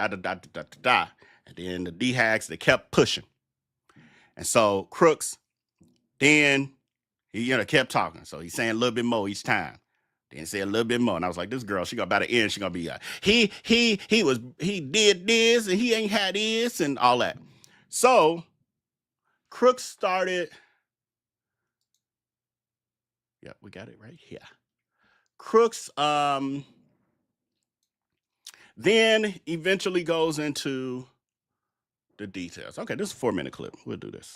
then the D-hacks, they kept pushing. And so Crooks, then he, kept talking. So he's saying a little bit more each time. Then say a little bit more. And I was like, this girl, she got by the end, she gonna be he did this and he ain't had this and all that. So Crooks started. Yeah, we got it right here. Crooks then eventually goes into the details. Okay, this is a 4-minute clip. We'll do this.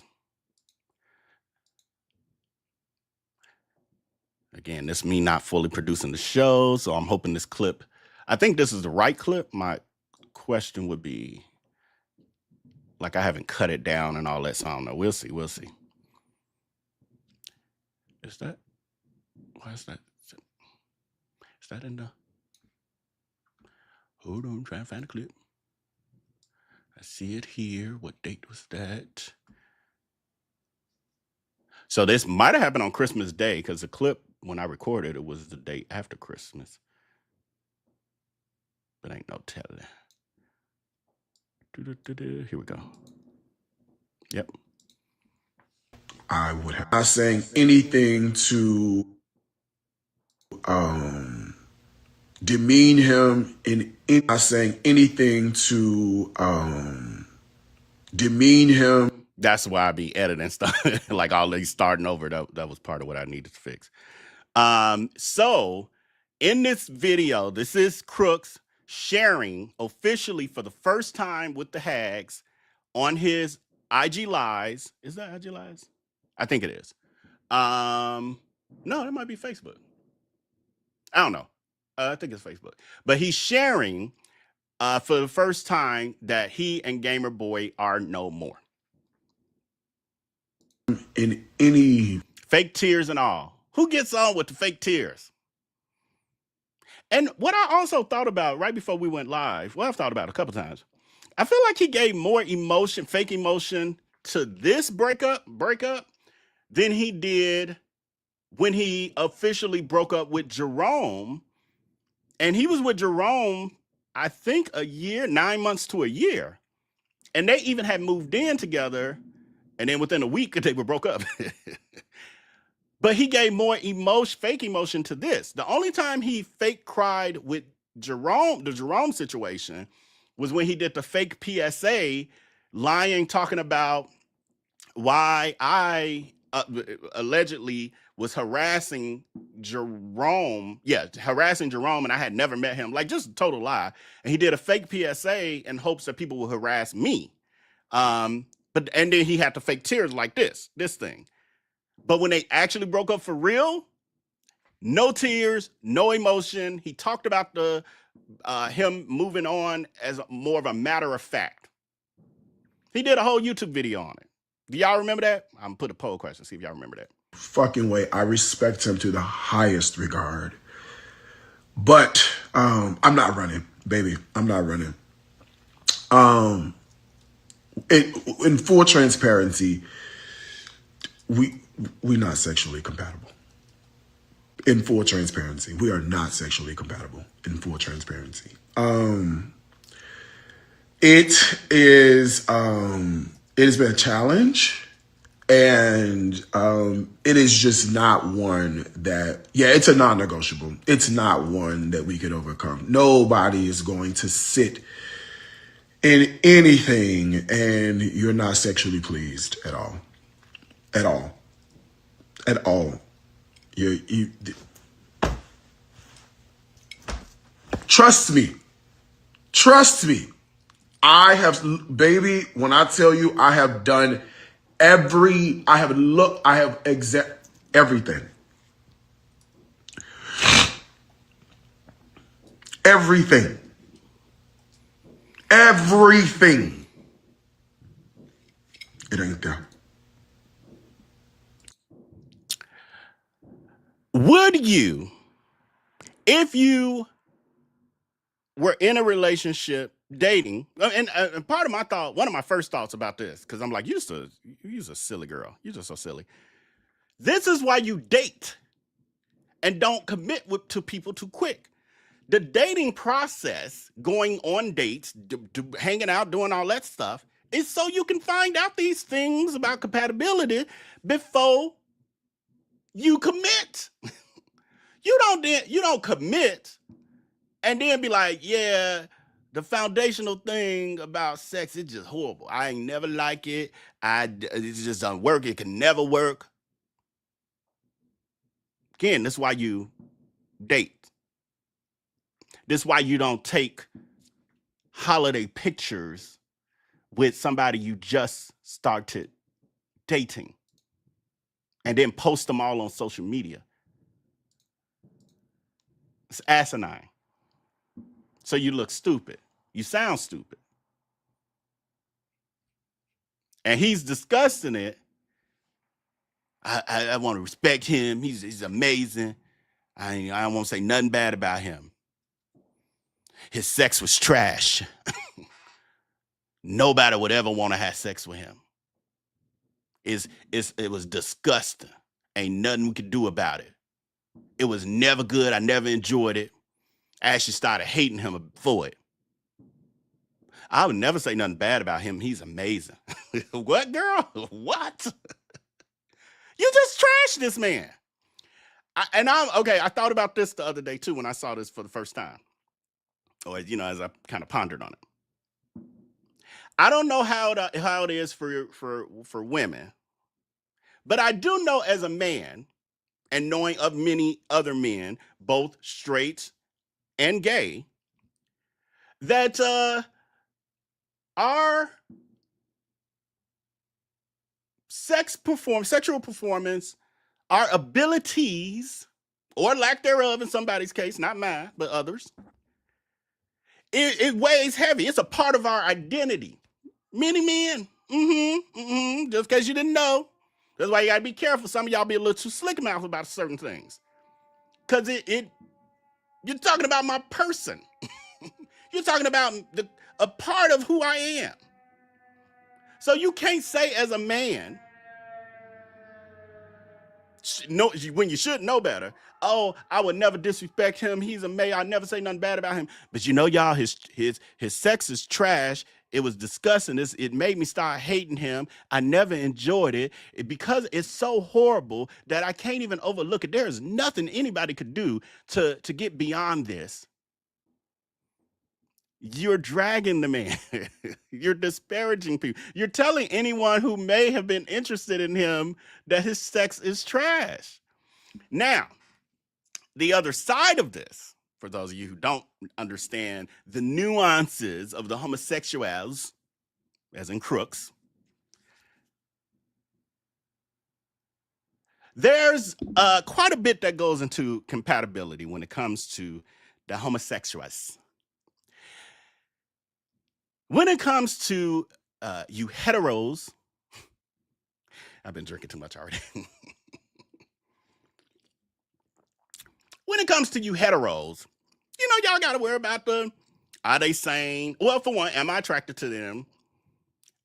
Again, this is me not fully producing the show, so I'm hoping this clip, I think this is the right clip. My question would be, like, I haven't cut it down and all that, so I don't know. We'll see. Is that, why is that? Is that in the, hold on, I'm trying to find the clip. I see it here. What date was that? So this might have happened on Christmas Day, because the clip, when I recorded, it was the day after Christmas. But ain't no telling. Here we go. Yep. I would have not saying anything to demean him not saying anything to demean him. That's why I be editing stuff, like all these starting over. That was part of what I needed to fix. So in this video, this is Crooks sharing officially for the first time with the Hags on his IG Lives. Is that IG Lives? I think it is. No, it might be Facebook. I don't know. I think it's Facebook. But he's sharing for the first time that he and Gamer Boy are no more. In any fake tears and all. Who gets on with the fake tears? And what I also thought about right before we went live, well, I've thought about it a couple times. I feel like he gave more emotion, fake emotion to this breakup than he did when he officially broke up with Jerome. And he was with Jerome, I think, a year, 9 months to a year. And they even had moved in together. And then within a week, they were broke up. But he gave more emotion, fake emotion to this. The only time he fake cried with Jerome, the Jerome situation, was when he did the fake PSA, lying, talking about why I allegedly was harassing Jerome. Yeah, harassing Jerome, and I had never met him. Like, just a total lie. And he did a fake PSA in hopes that people would harass me. And then he had to fake tears like this thing. But when they actually broke up for real, no tears, no emotion. He talked about the him moving on as more of a matter of fact. He did a whole YouTube video on it. Do y'all remember that? I'm gonna put a poll question, see if y'all remember that. Fucking way. I respect him to the highest regard. But I'm not running, baby. I'm not running. In full transparency, we're not sexually compatible. In full transparency, we are not sexually compatible. In full transparency, it has been a challenge, and it is just not one that, it's a non-negotiable. It's not one that we could overcome. Nobody is going to sit in anything and you're not sexually pleased at all. At all. At all. You trust me. Trust me. I have, baby, when I tell you I have done everything. Everything. It ain't there. Would you, if you were in a relationship, dating, and part of my thought, one of my first thoughts about this, because I'm like, you're a silly girl. You're just so silly. This is why you date and don't commit to people too quick. The dating process, going on dates, hanging out, doing all that stuff, is so you can find out these things about compatibility before you commit. You don't commit and then be like, yeah, the foundational thing about sex is just horrible. I ain't never like it. It just doesn't work. It can never work. Again, that's why you date. This is why you don't take holiday pictures with somebody you just started dating and then post them all on social media. It's asinine. So you look stupid. You sound stupid. And he's discussing it. I want to respect him. He's amazing. I don't want to say nothing bad about him. His sex was trash. Nobody would ever want to have sex with him. It was disgusting. Ain't nothing we could do about it. It was never good. I never enjoyed it. I actually started hating him for it. I would never say nothing bad about him. He's amazing. What, girl? What? You just trashed this man. I thought about this the other day too when I saw this for the first time. Or, as I kind of pondered on it. I don't know how it is for women, but I do know as a man, and knowing of many other men, both straight and gay, that our sexual performance, our abilities, or lack thereof in somebody's case, not mine, but others, it weighs heavy. It's a part of our identity. Many men, just because you didn't know. That's why you gotta be careful. Some of y'all be a little too slick mouth about certain things. Because you're talking about my person. You're talking about a part of who I am. So you can't say as a man, when you should know better, oh, I would never disrespect him. He's a male. I never say nothing bad about him. But you know, y'all, his sex is trash. It was disgusting. It made me start hating him. I never enjoyed it because it's so horrible that I can't even overlook it. There is nothing anybody could do to get beyond this. You're dragging the man. You're disparaging people. You're telling anyone who may have been interested in him that his sex is trash. Now, the other side of this, for those of you who don't understand the nuances of the homosexuals, as in Crooks, there's quite a bit that goes into compatibility when it comes to the homosexuals. When it comes to you heteros, I've been drinking too much already. When it comes to you heteros, you know, y'all got to worry about are they sane? Well, for one, am I attracted to them?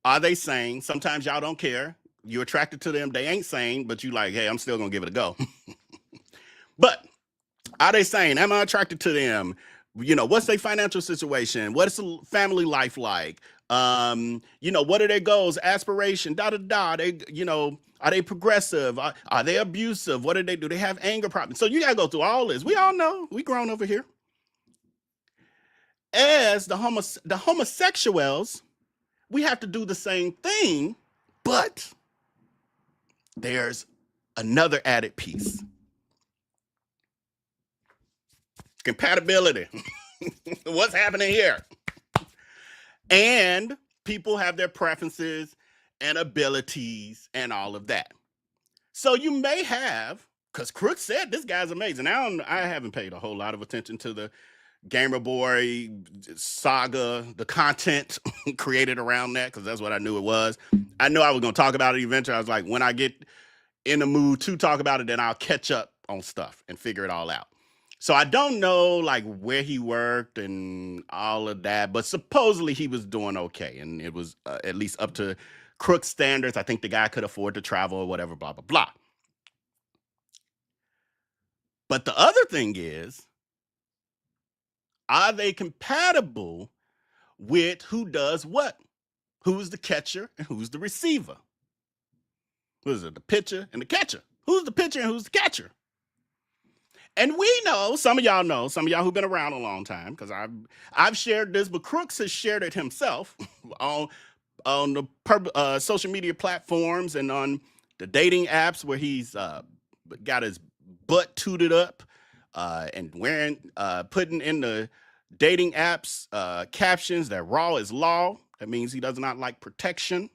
Are they sane? Sometimes y'all don't care. You're attracted to them. They ain't sane, but you like, hey, I'm still going to give it a go. But are they sane? Am I attracted to them? You know, what's their financial situation? What's the family life like? You know, what are their goals, aspiration, They, you know, are they progressive? Are they abusive? What do? They have anger problems? So you got to go through all this. We all know. We grown over here. As the homosexuals, we have to do the same thing, but there's another added piece. Compatibility. What's happening here? And people have their preferences and abilities and all of that. So you may have, because Crooks said this guy's amazing. I haven't paid a whole lot of attention to the Gamer Boy saga, the content created around that, because that's what I knew it was. I knew I was going to talk about it eventually. I was like, when I get in the mood to talk about it, then I'll catch up on stuff and figure it all out. So I don't know like where he worked and all of that, but supposedly he was doing okay. And it was at least up to Crooks standards. I think the guy could afford to travel or whatever, blah, blah, blah. But the other thing is, are they compatible with who does what? Who's the catcher and who's the receiver? What is it, the pitcher and the catcher? Who's the pitcher and who's the catcher? And we know, some of y'all who've been around a long time, because I've shared this, but Crooks has shared it himself on the social media platforms and on the dating apps where he's got his butt tooted up and putting in the dating apps captions that raw is law. That means he does not like protection.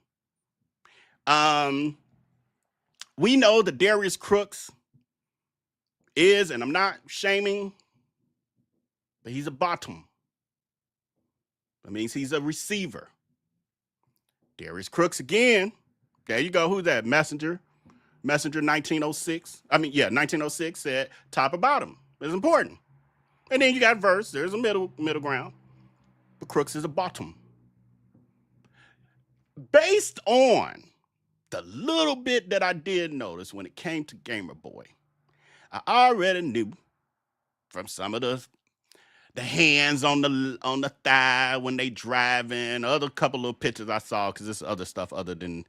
We know that Darius Crooks is, and I'm not shaming, but he's a bottom. That means he's a receiver. Darius Crooks again. There you go. Who's that? Messenger 1906. 1906 said top or bottom. It's important. And then you got verse. There's a middle ground. But Crooks is a bottom. Based on the little bit that I did notice when it came to Gamer Boy, I already knew from some of the hands on the thigh when they driving, other couple of pictures I saw, because there's other stuff other than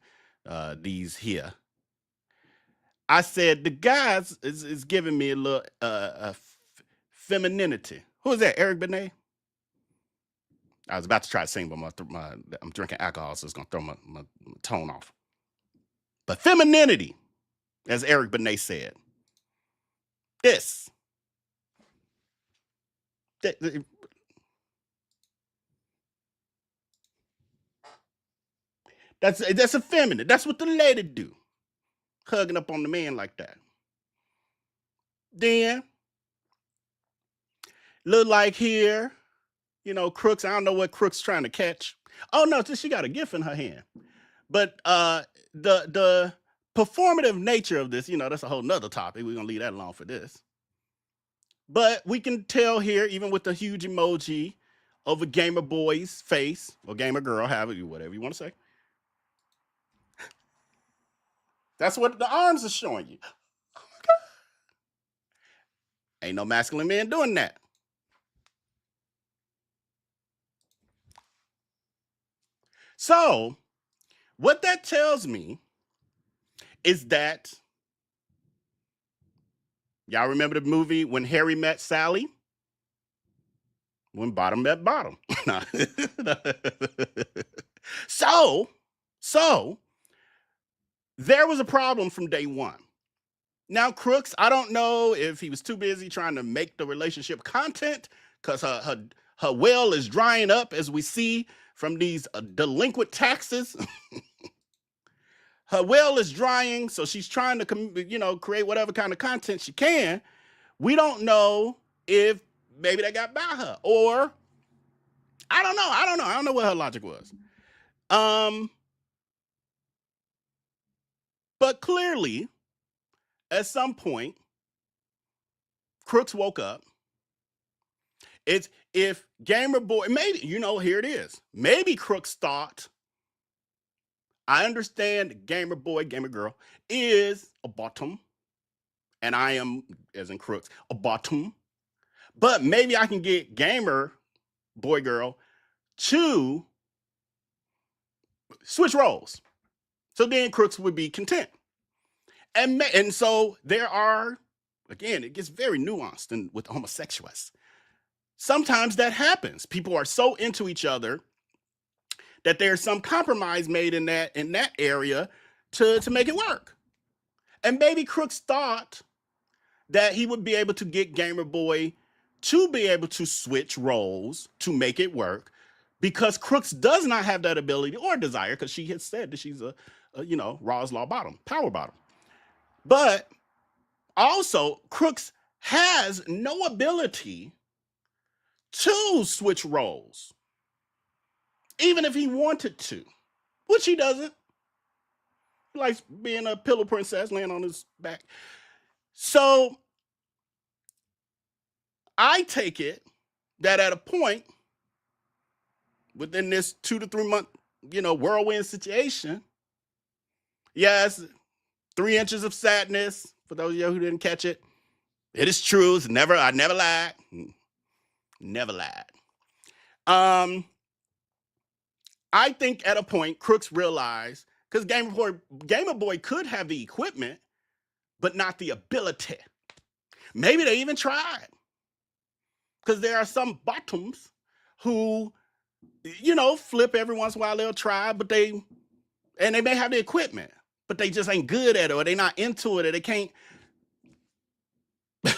these here. I said the guys is giving me a little femininity. Who is that? Eric Benet? I was about to try to sing, but I'm drinking alcohol, so it's gonna throw my tone off. But femininity, as Eric Benet said. This. That's effeminate. That's what the lady do. Hugging up on the man like that. Then, look like here, you know, Crooks. I don't know what Crooks trying to catch. Oh no, she got a gift in her hand. But the performative nature of this, you know, that's a whole nother topic. We're gonna leave that alone for this. But we can tell here, even with the huge emoji over Gamer Boy's face, or Gamer Girl, whatever you want to say. That's what the arms are showing you. Ain't no masculine man doing that. So, what that tells me is that, y'all remember the movie When Harry Met Sally? When bottom met bottom. So, there was a problem from day one. Now, Crooks, I don't know if he was too busy trying to make the relationship content, because her well is drying up, as we see from these delinquent taxes. Her well is drying, so she's trying to, create whatever kind of content she can. We don't know if maybe that got by her, or I don't know. I don't know what her logic was. But clearly, at some point, Crooks woke up. It's if Gamer Boy, maybe, here it is. Maybe Crooks thought, I understand Gamer Boy, Gamer Girl is a bottom, and I am, as in Crooks, a bottom. But maybe I can get Gamer Boy, Girl to switch roles. So then Crooks would be content. And so there are, again, it gets very nuanced with homosexuals. Sometimes that happens. People are so into each other that there's some compromise made in that area to make it work. And maybe Crooks thought that he would be able to get Gamer Boy to be able to switch roles to make it work, because Crooks does not have that ability or desire, because she has said that she's a Raw's Law bottom, power bottom. But also, Crooks has no ability to switch roles, even if he wanted to, which he doesn't. He likes being a pillow princess laying on his back. So I take it that at a point within this 2 to 3 month, whirlwind situation, yes, 3 inches of sadness. For those of you who didn't catch it, it is true. I never lied. Never lied. I think at a point, Crooks realized, because Gamer Boy could have the equipment, but not the ability. Maybe they even tried. Because there are some bottoms who, flip every once in a while. They'll try, but they may have the equipment, but they just ain't good at it, or they're not into it, or they can't.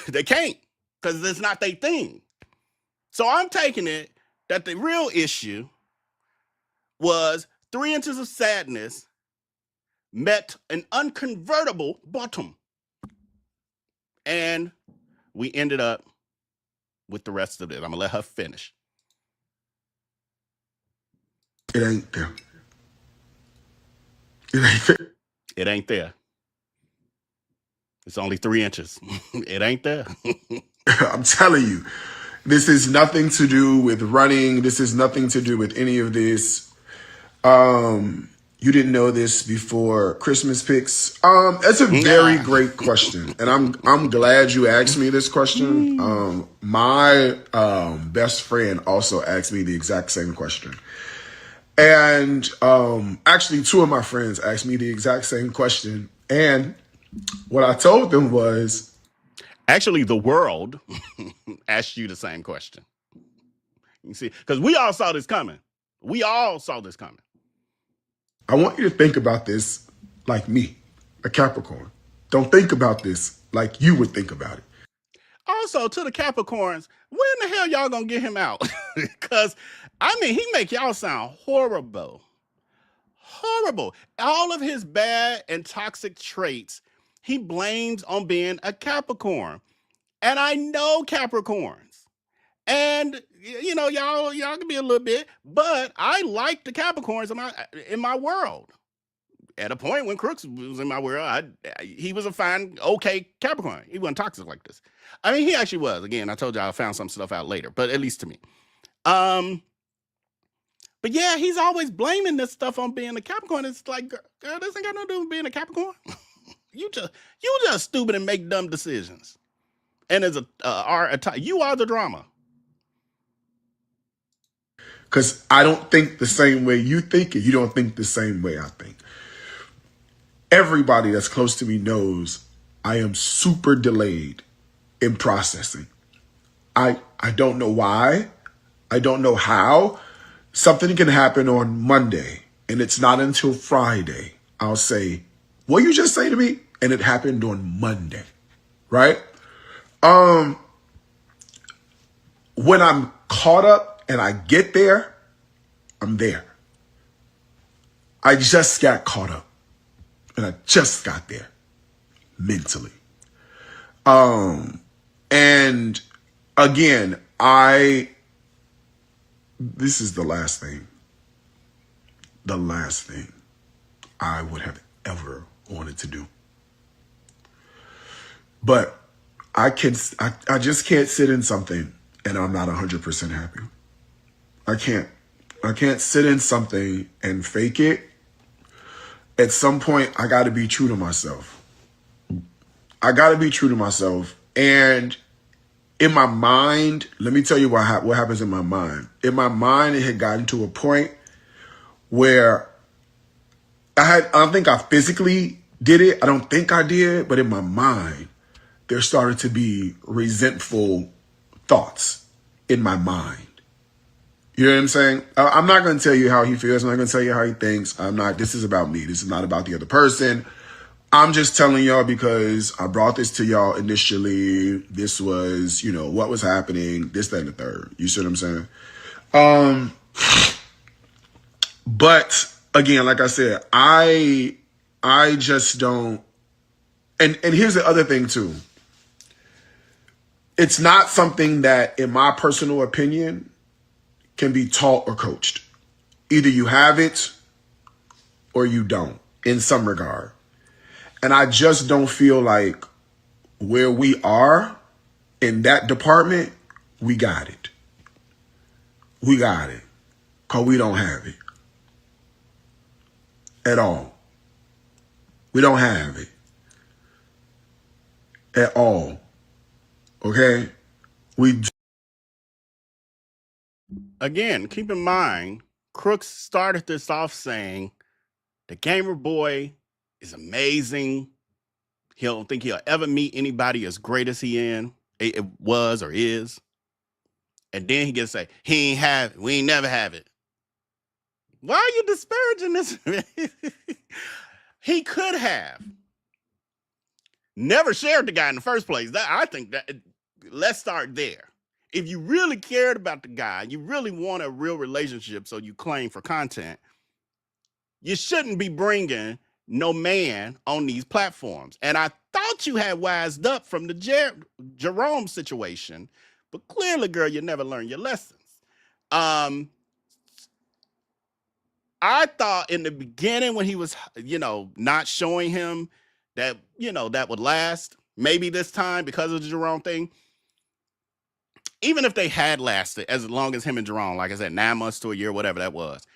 They can't, because it's not their thing. So I'm taking it that the real issue was 3 inches of sadness met an unconvertible bottom. And we ended up with the rest of it. I'm going to let her finish. It ain't there. It ain't there. It ain't there. It's only 3 inches. It ain't there. I'm telling you, this is nothing to do with running. This is nothing to do with any of this. You didn't know this before Christmas picks. That's a very great question, and I'm glad you asked me this question. My best friend also asked me the exact same question, and actually 2 of my friends asked me the exact same question, and what I told them was, actually, the world asked you the same question. You see, because we all saw this coming. I want you to think about this like me, a Capricorn. Don't think about this like you would think about it. Also, to the Capricorns, when the hell y'all gonna get him out? Because, he make y'all sound horrible. Horrible. All of his bad and toxic traits, he blames on being a Capricorn. And I know Capricorns. And, y'all can be a little bit, but I like the Capricorns in my world. At a point when Crooks was in my world, he was a fine, okay Capricorn. He wasn't toxic like this. He actually was. Again, I told y'all I found some stuff out later, but at least to me. But yeah, he's always blaming this stuff on being a Capricorn. It's like, girl, this ain't got nothing to do with being a Capricorn. you just stupid and make dumb decisions. And as you are the drama. Because I don't think the same way you think, and you don't think the same way I think. Everybody that's close to me knows I am super delayed in processing. I don't know why. I don't know how. Something can happen on Monday, and it's not until Friday I'll say, what you just say to me? And it happened on Monday, right? When I'm caught up and I get there, I'm there. I just got caught up, and I just got there mentally. And again, this is the last thing I would have ever wanted to do. But I just can't sit in something and I'm not 100% happy. I can't sit in something and fake it. At some point, I got to be true to myself. And in my mind, let me tell you what happens in my mind. In my mind, it had gotten to a point where I don't think I physically did it. I don't think I did, but in my mind, there started to be resentful thoughts in my mind. You know what I'm saying? I'm not going to tell you how he feels. I'm not going to tell you how he thinks. This is about me. This is not about the other person. I'm just telling y'all because I brought this to y'all initially. This was, what was happening, this, that, and the third. You see what I'm saying? But again, like I said, I just don't. And here's the other thing too. It's not something that, in my personal opinion, can be taught or coached. Either you have it or you don't, in some regard. And I just don't feel like where we are in that department, we got it. We got it. Because we don't have it. At all. We don't have it. At all. Okay? Again, keep in mind, Crooks started this off saying the gamer boy is amazing. He don't think he'll ever meet anybody as great as it was or is. And then he gets to say, he ain't have it. We ain't never have it. Why are you disparaging this? He could have never shared the guy in the first place. I think that let's start there. If you really cared about the guy, you really want a real relationship, so you claim for content, you shouldn't be bringing no man on these platforms. And I thought you had wised up from the Jerome situation, but clearly, girl, you never learned your lessons. I thought in the beginning when he was, not showing him that, that would last, maybe this time because of the Jerome thing, even if they had lasted as long as him and Jerome, like I said, 9 months to a year, whatever that was,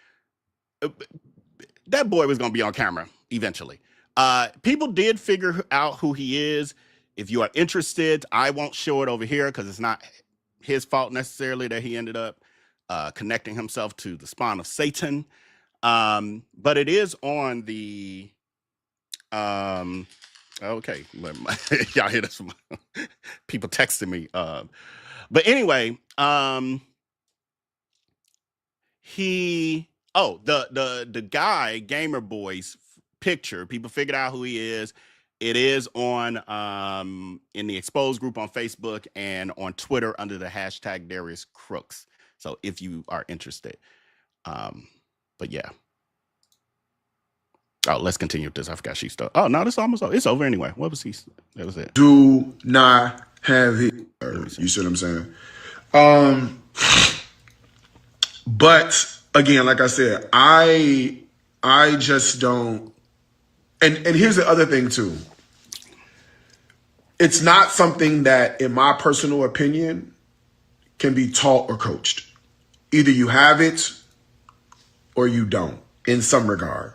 that boy was going to be on camera eventually. People did figure out who he is. If you are interested, I won't show it over here because it's not his fault necessarily that he ended up connecting himself to the spawn of Satan. But it is on the okay. Y'all hear this from people texting me. But anyway, the guy, Gamer Boy's picture, people figured out who he is. It is on in the exposed group on Facebook and on Twitter under the hashtag Darius Crooks. So if you are interested. But yeah. Oh, let's continue with this. I forgot she stuck. Oh, no, this almost over. It's over anyway. What was he? That was it. Do not have it. You see what I'm saying? But again, like I said, I just don't. And here's the other thing too. It's not something that, in my personal opinion, can be taught or coached. Either you have it or you don't in some regard.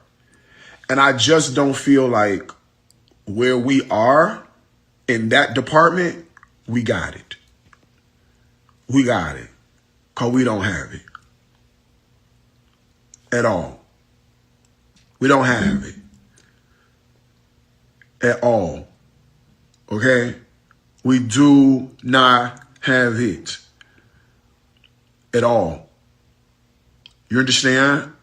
And I just don't feel like where we are in that department, we got it. We got it. Because we don't have it. At all. We don't have it. At all. Okay? We do not have it. At all. You understand?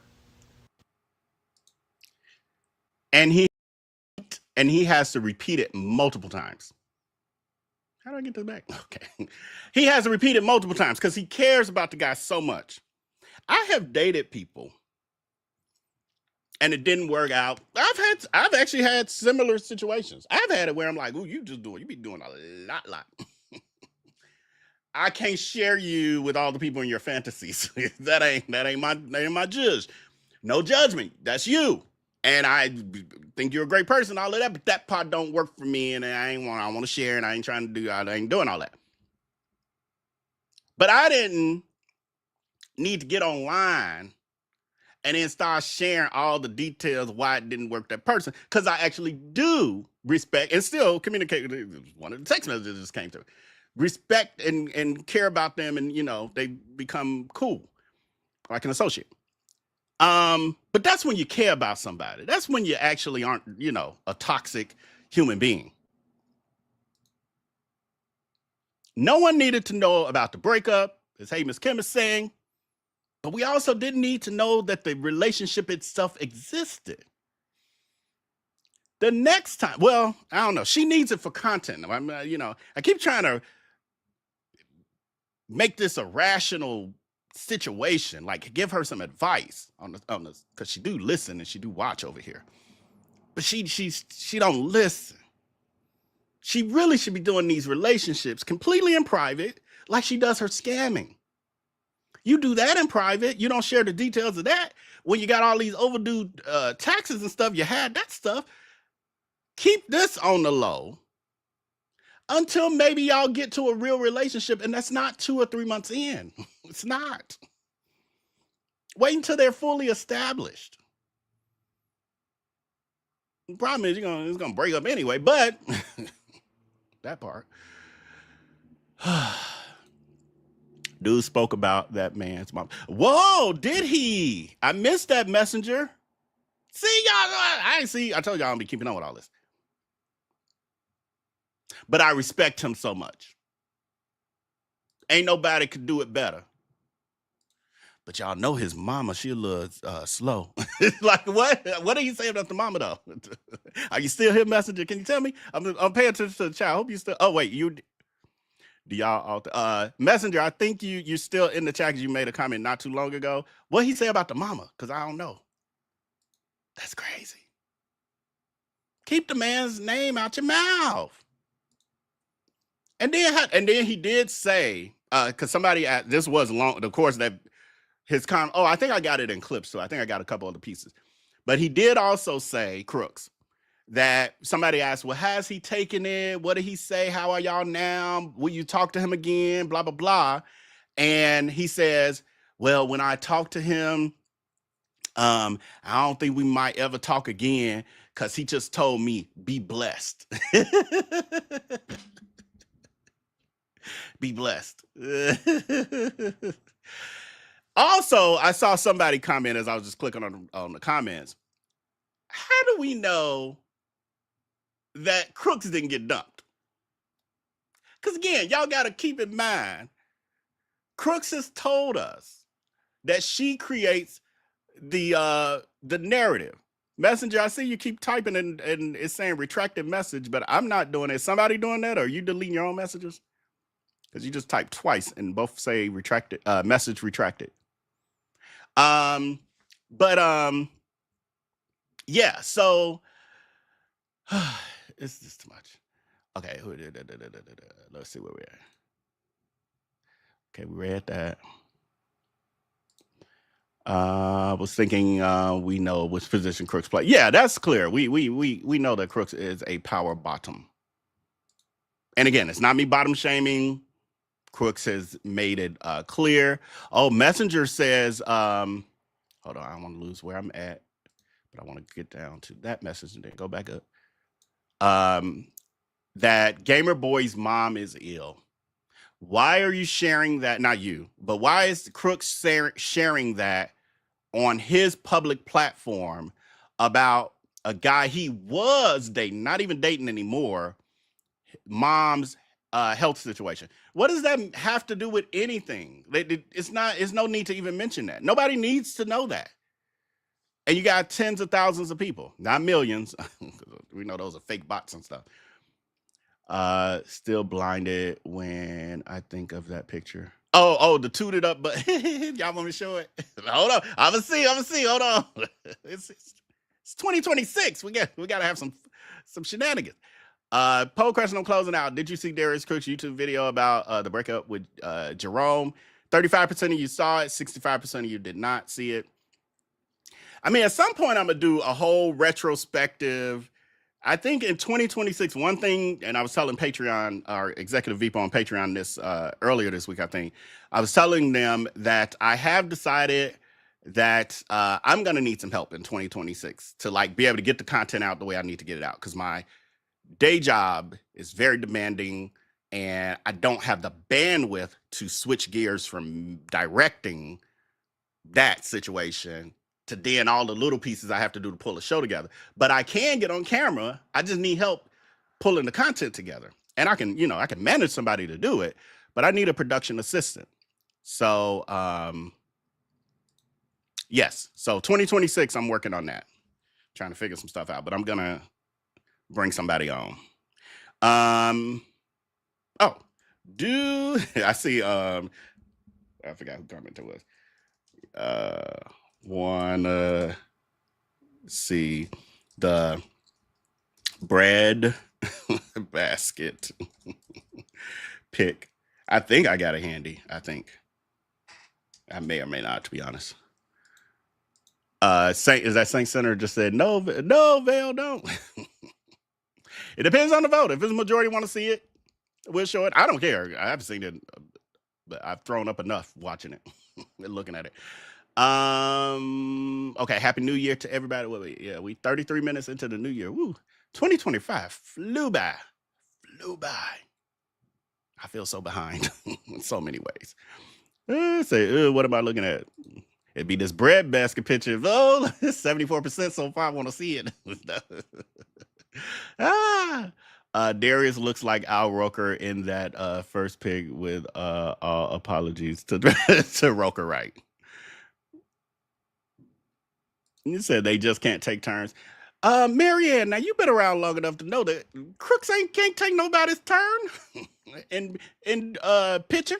And he has to repeat it multiple times. How do I get this back? Okay. He has to repeat it multiple times because he cares about the guy so much. I have dated people and it didn't work out. I've actually had similar situations. I've had it where I'm like, "Ooh, you be doing a lot." I can't share you with all the people in your fantasies. that ain't my judge. No judgment. That's you. And I think you're a great person, all of that, but that part don't work for me, and I want to share, and I ain't doing all that. But I didn't need to get online and then start sharing all the details of why it didn't work that person, because I actually do respect and still communicate. One of the text messages just came through. Respect and care about them, and they become cool, like an associate. But that's when you care about somebody. That's when you actually aren't, a toxic human being. No one needed to know about the breakup, as Hey Miss Kim is saying, but we also didn't need to know that the relationship itself existed. The next time, well, I don't know. She needs it for content. I keep trying to make this a rational situation, like give her some advice on this, because she do listen and she do watch over here, but she don't listen. She really should be doing these relationships completely in private, like she does her scamming. You do that in private. You don't share the details of that. When you got all these overdue taxes and stuff, you had that stuff. Keep this on the low until maybe y'all get to a real relationship, and that's not 2 or 3 months in. It's not. Wait until they're fully established. The problem is it's gonna break up anyway, but that part. Dude spoke about that man's mom. Whoa, did he? I missed that messenger. See, y'all, I told y'all I don't be keeping up with all this. But I respect him so much. Ain't nobody could do it better. But y'all know his mama, she a little slow. Like, what? What are you saying about the mama, though? Are you still here, messenger? Can you tell me? I'm paying attention to the chat. I hope you still... Oh, wait, do y'all... messenger, I think you're still in the chat because you made a comment not too long ago. What he say about the mama? Because I don't know. That's crazy. Keep the man's name out your mouth. And then he did say, because somebody this was long, of course, that his comment. Oh, I think I got it in clips, so I think I got a couple other pieces. But he did also say, Crooks, that somebody asked, well, has he taken it? What did he say? How are y'all now? Will you talk to him again? Blah, blah, blah. And he says, well, when I talk to him, I don't think we might ever talk again because he just told me, be blessed. Be blessed. Also, I saw somebody comment as I was just clicking on the comments. How do we know that Crooks didn't get dumped? Because again, y'all got to keep in mind, Crooks has told us that she creates the narrative. Messenger, I see you keep typing and it's saying retracted message, but I'm not doing it. Somebody doing that, or are you deleting your own messages? Because you just typed twice and both say retracted, message retracted. Yeah, so it's just too much. Okay, let's see where we're at. Okay, we read that. I was thinking we know which position Crooks play. Yeah, that's clear. We know that Crooks is a power bottom. And again, it's not me bottom shaming Crooks has made it clear. Oh, Messenger says, hold on, I don't want to lose where I'm at, but I want to get down to that message and then go back up. That Gamer Boy's mom is ill. Why are you sharing that? Not you, but why is Crooks sharing that on his public platform about a guy he was dating, not even dating anymore, mom's health situation? What does that have to do with anything? It's no need to even mention that. Nobody needs to know that. And you got tens of thousands of people, not millions. We know those are fake bots and stuff. Still blinded when I think of that picture. Oh, the tooted up, but y'all want me to show it? Hold on. I'm gonna see. Hold on. It's 2026. We gotta have some shenanigans. Poll question on closing out. Did you see Darius Crooks' YouTube video about the breakup with Jerome? 35% of you saw it, 65% of you did not see it. I mean, at some point I'm gonna do a whole retrospective. I think in 2026, one thing, and I was telling Patreon, our executive VP on Patreon this earlier this week, I think, I was telling them that I have decided that I'm going to need some help in 2026 to like be able to get the content out the way I need to get it out, because my day job is very demanding and I don't have the bandwidth to switch gears from directing that situation to then all the little pieces I have to do to pull a show together. But I can get on camera. I just need help pulling the content together. And I can manage somebody to do it, but I need a production assistant. So, yes. So 2026, I'm working on that. Trying to figure some stuff out, but I'm going to bring somebody on. I see, I forgot who commented was. Wanna see the bread basket pick. I think I got it handy. I think I may or may not, to be honest. Saint Center just said no, Vale, don't. It depends on the vote. If it's a majority want to see it, we'll show it. I don't care. I haven't seen it, but I've thrown up enough watching it and looking at it. Okay, happy new year to everybody. We 33 minutes into the new year. Woo, 2025 flew by. I feel so behind in so many ways. What am I looking at? It'd be this bread basket picture. 74% so far. I want to see it. Darius looks like Al Roker in that first pic with apologies to Roker, right? You said they just can't take turns. Marianne, now you've been around long enough to know that Crooks can't take nobody's turn in pitching.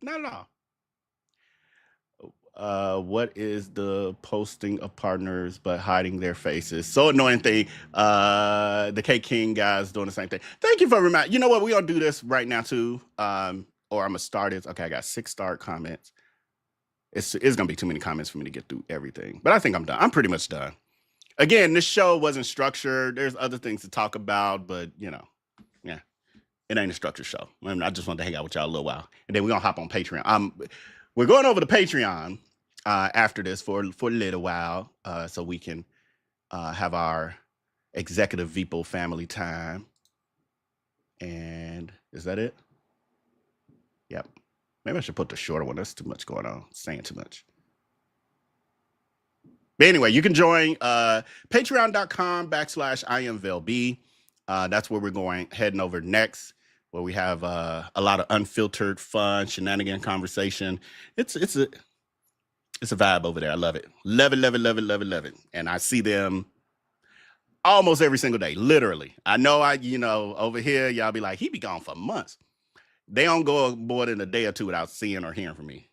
Not at all. What is the posting of partners but hiding their faces? So annoying thing. The K King guys doing the same thing. Thank you for reminding. You know what? We're gonna do this right now too. Or I'm gonna start it. Okay, I got 6 start comments. It's gonna be too many comments for me to get through everything, but I think I'm done. I'm pretty much done. Again, this show wasn't structured. There's other things to talk about, but yeah, it ain't a structured show. I just wanted to hang out with y'all a little while, and then we're gonna hop on Patreon. We're going over to Patreon after this for a little while, so we can have our executive VPO family time. And is that it? Yep. Maybe I should put the shorter one. That's too much going on. Saying too much. But anyway, you can join patreon.com/IamValeB. That's where we're heading over next, where we have a lot of unfiltered fun, shenanigan conversation. It's a vibe over there. I love it. Love it. And I see them almost every single day, literally. I know over here, y'all be like, he be gone for months. They don't go more than a day or two without seeing or hearing from me,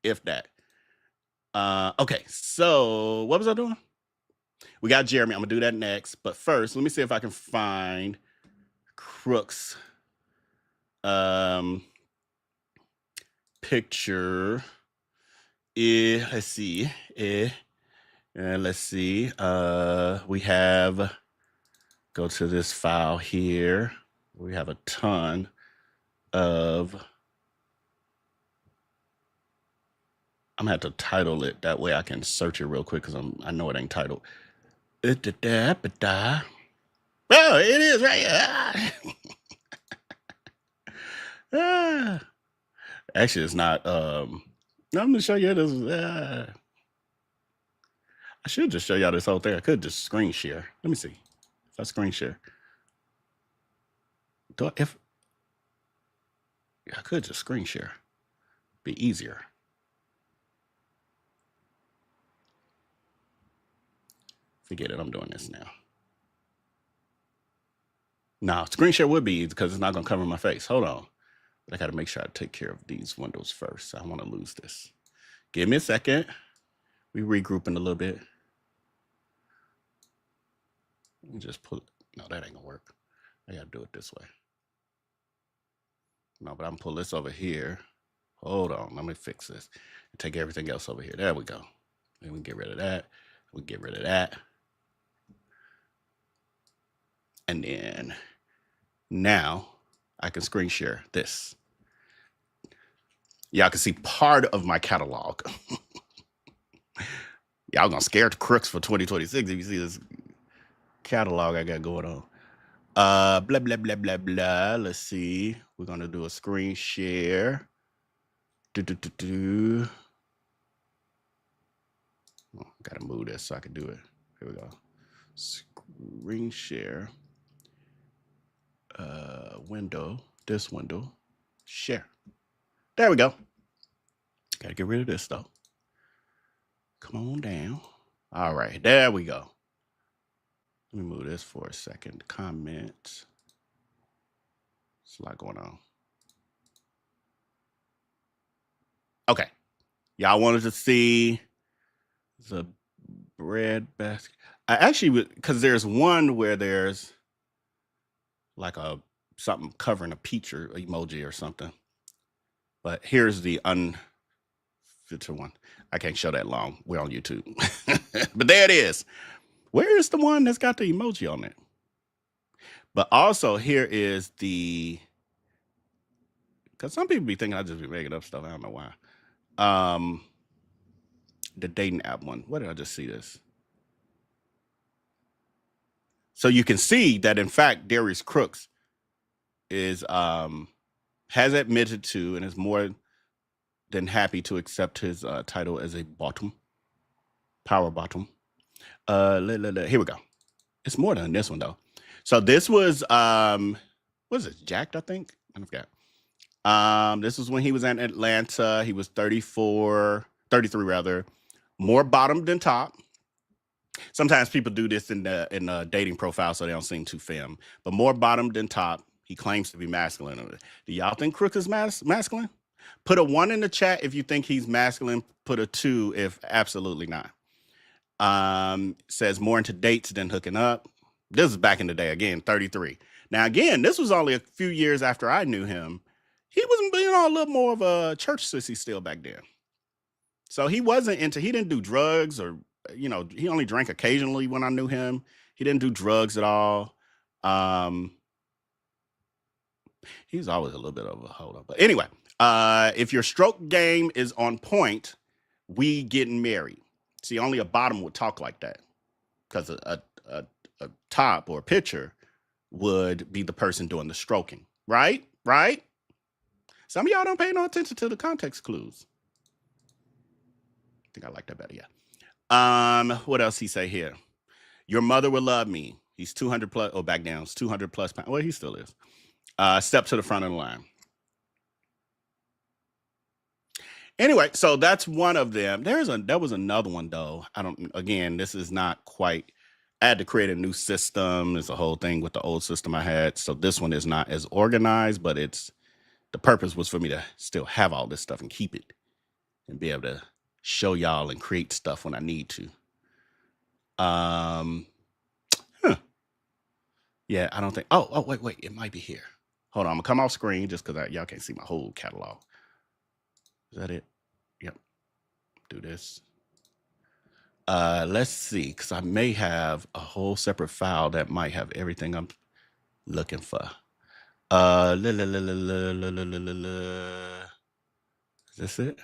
if that. Okay, so what was I doing? We got Jeremy. I'm gonna do that next. But first, let me see if I can find Crooks' picture. Let's see. Let's see. We have, go to this file here. We have a ton. of, I'm gonna have to title it that way I can search it real quick because I know it ain't titled. Oh, it is right here. Actually, it's not. I'm gonna show you this. I should just show y'all this whole thing. I could just screen share. Let me see if I screen share. I could just screen share. Be easier. Forget it. I'm doing this now. No, screen share would be easy because it's not gonna cover my face. Hold on. But I gotta make sure I take care of these windows first. I don't want to lose this. Give me a second. We regrouping a little bit. Let me just pull it. No, that ain't gonna work. I gotta do it this way. No, but I'm gonna pull this over here. Hold on, let me fix this. Take everything else over here. There we go. And we can get rid of that. We get rid of that. And then now I can screen share this. Y'all can see part of my catalog. Y'all gonna scare the crooks for 2026 if you see this catalog I got going on. Blah, blah, blah, blah, blah. Let's see. We're gonna do a screen share. Oh, gotta move this so I can do it. Here we go. Screen share. Window. This window. Share. There we go. Gotta get rid of this though. Come on down. All right, there we go. Let me move this for a second. Comments. There's a lot going on. Okay. Y'all wanted to see the bread basket. I actually, because there's one where there's like something covering a peach or emoji or something. But here's the unfiltered one. I can't show that long. We're on YouTube. But there it is. Where is the one that's got the emoji on it? But also here is the, because some people be thinking I just be making up stuff. I don't know why. The dating app one. Where did I just see this? So you can see that in fact Darius Crooks is has admitted to and is more than happy to accept his title as a bottom, power bottom. Here we go. It's more than this one though. So this was what is it? Jacked, I think. I forgot. This was when he was in Atlanta. He was 33 rather. More bottom than top. Sometimes people do this in the dating profile so they don't seem too femme. But more bottom than top. He claims to be masculine. Do y'all think Crooks is masculine? Put a 1 in the chat if you think he's masculine. Put a 2 if absolutely not. Says more into dates than hooking up. This is back in the day, again, 33. Now, again, this was only a few years after I knew him. He was, a little more of a church sissy still back then. So he wasn't into, he didn't do drugs or, he only drank occasionally when I knew him. He didn't do drugs at all. He's always a little bit of a hold up. But anyway, if your stroke game is on point, we getting married. See, only a bottom would talk like that because a top or a pitcher would be the person doing the stroking, right? Right? Some of y'all don't pay no attention to the context clues. I think I like that better, yeah. What else he say here? Your mother will love me. He's 200 plus, back down. It's 200 plus pounds. Well, he still is. Step to the front of the line. Anyway, so that's one of them. There was another one though. Again, this is not quite, I had to create a new system. It's a whole thing with the old system I had. So this one is not as organized, but the purpose was for me to still have all this stuff and keep it and be able to show y'all and create stuff when I need to. Yeah, I don't think, wait, it might be here. Hold on, I'm gonna come off screen just because y'all can't see my whole catalog. Is that it? Yep. Do this. Let's see, because I may have a whole separate file that might have everything I'm looking for. La, la, la, la, la, la, la, la, la, la. Is this it?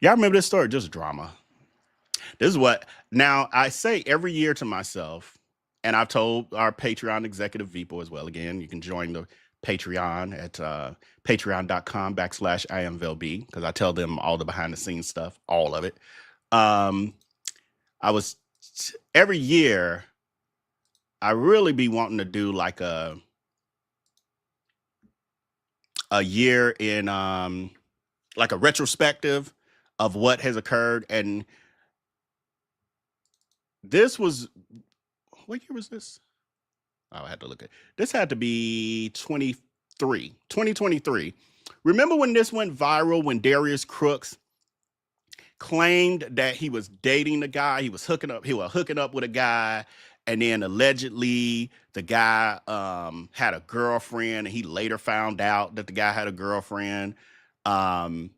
Y'all remember this story? Just drama. This is what, now I say every year to myself, and I've told our Patreon executive VPO as well. Again, you can join the Patreon at patreon.com/IamVelB, because I tell them all the behind the scenes stuff, all of it. Every year, I really be wanting to do like a year in like a retrospective of what has occurred. And this was, what year was this? Oh, I had to look at this. Had to be 2023. Remember when this went viral, when Darius Crooks claimed that he was dating the guy, he was hooking up with a guy, and then allegedly the guy had a girlfriend, and he later found out that the guy had a girlfriend, and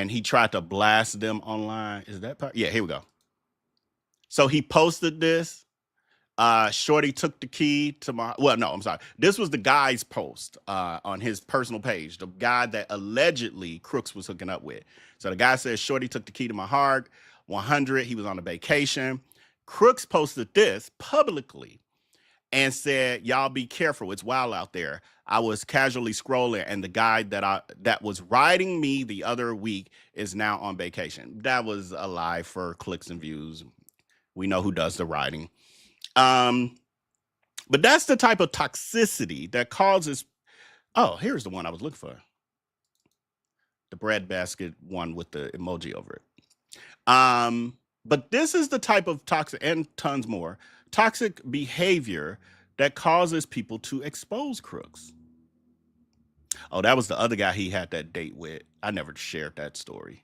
he tried to blast them online. Is that part? Yeah, here we go. So he posted this. Shorty took the key to my, well, no, I'm sorry. This was the guy's post on his personal page, the guy that allegedly Crooks was hooking up with. So the guy says, Shorty took the key to my heart, 100. He was on a vacation. Crooks posted this publicly and said, y'all be careful. It's wild out there. I was casually scrolling, and the guy that was riding me the other week is now on vacation. That was a lie for clicks and views. We know who does the riding. But that's the type of toxicity that causes, oh, here's the one I was looking for. The breadbasket one with the emoji over it. But this is the type of toxic, and tons more, toxic behavior that causes people to expose Crooks. Oh, that was the other guy he had that date with. I never shared that story.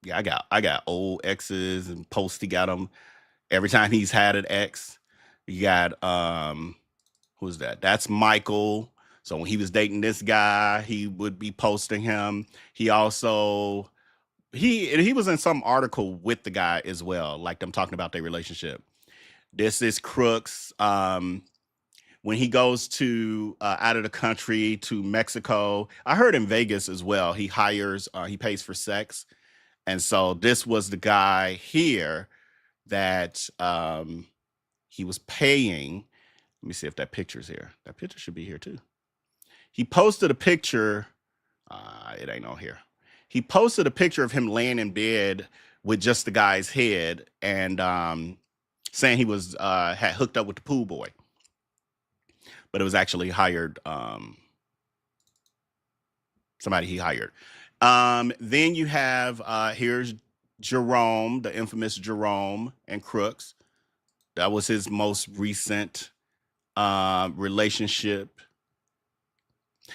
Yeah, I got old exes and posts. He got them every time he's had an ex. You got who's that? That's Michael. So when he was dating this guy, he would be posting him. He also he was in some article with the guy as well, like them talking about their relationship. This is Crooks. When he goes to out of the country to Mexico, I heard in Vegas as well, he pays for sex. And so this was the guy here that he was paying. Let me see if that picture's here. That picture should be here too. He posted a picture. It ain't on here. He posted a picture of him laying in bed with just the guy's head, and saying he was had hooked up with the pool boy. But it was actually hired, somebody he hired. Then you have, here's Jerome, the infamous Jerome and Crooks. That was his most recent relationship.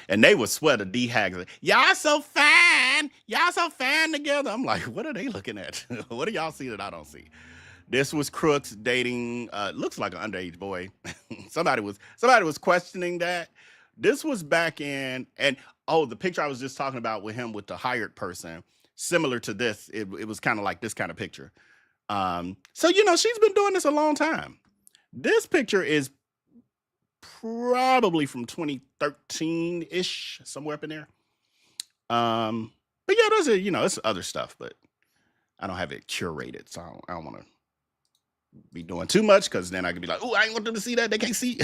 And they would swear to D-Hags. Y'all so fine. Y'all so fine together. I'm like, what are they looking at? What do y'all see that I don't see? This was Crooks dating, looks like an underage boy. somebody was questioning that. This was back in, and oh, the picture I was just talking about with him with the hired person, similar to this. It was kind of like this kind of picture. So, she's been doing this a long time. This picture is probably from 2013-ish, somewhere up in there. But yeah, there's it's other stuff, but I don't have it curated, so I don't want to be doing too much, because then I could be like, oh, I ain't want them to see that. They can't see.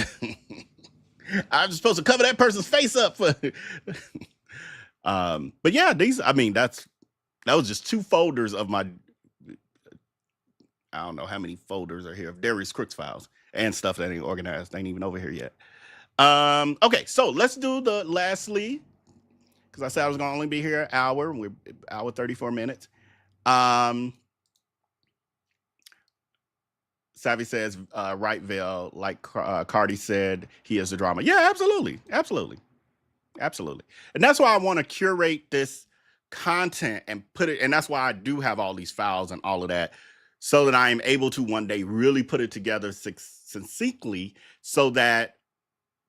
I'm supposed to cover that person's face up. But yeah, that was just 2 folders of my, I don't know how many folders are here of Darius Crooks files and stuff that ain't organized. They ain't even over here yet. Okay, so let's do the lastly, because I said I was gonna only be here an hour. We're hour 34 minutes. Savvy says, right, Veil, like Cardi said, he is the drama. Yeah, absolutely. And that's why I want to curate this content and put it, and that's why I do have all these files and all of that, so that I am able to one day really put it together succinctly, so that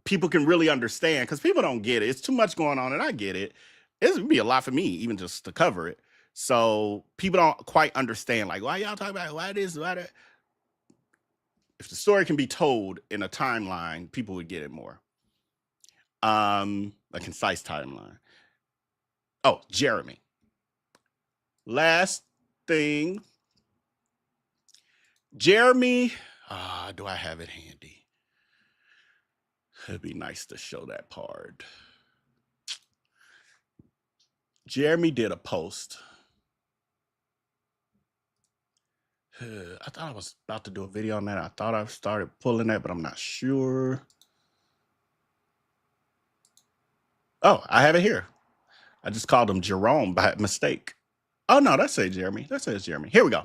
people can really understand, because people don't get it. It's too much going on, and I get it. It would be a lot for me, even just to cover it. So people don't quite understand, like, why y'all talking about why this, why that. if the story can be told in a timeline, people would get it more. A concise timeline. Oh, Jeremy. Last thing. Jeremy, do I have it handy? It'd be nice to show that part. Jeremy did a post. I thought I was about to do a video on that. I thought I started pulling that, but I'm not sure. Oh, I have it here. I just called him Jerome by mistake. Oh, no, that says Jeremy. That says Jeremy. Here we go.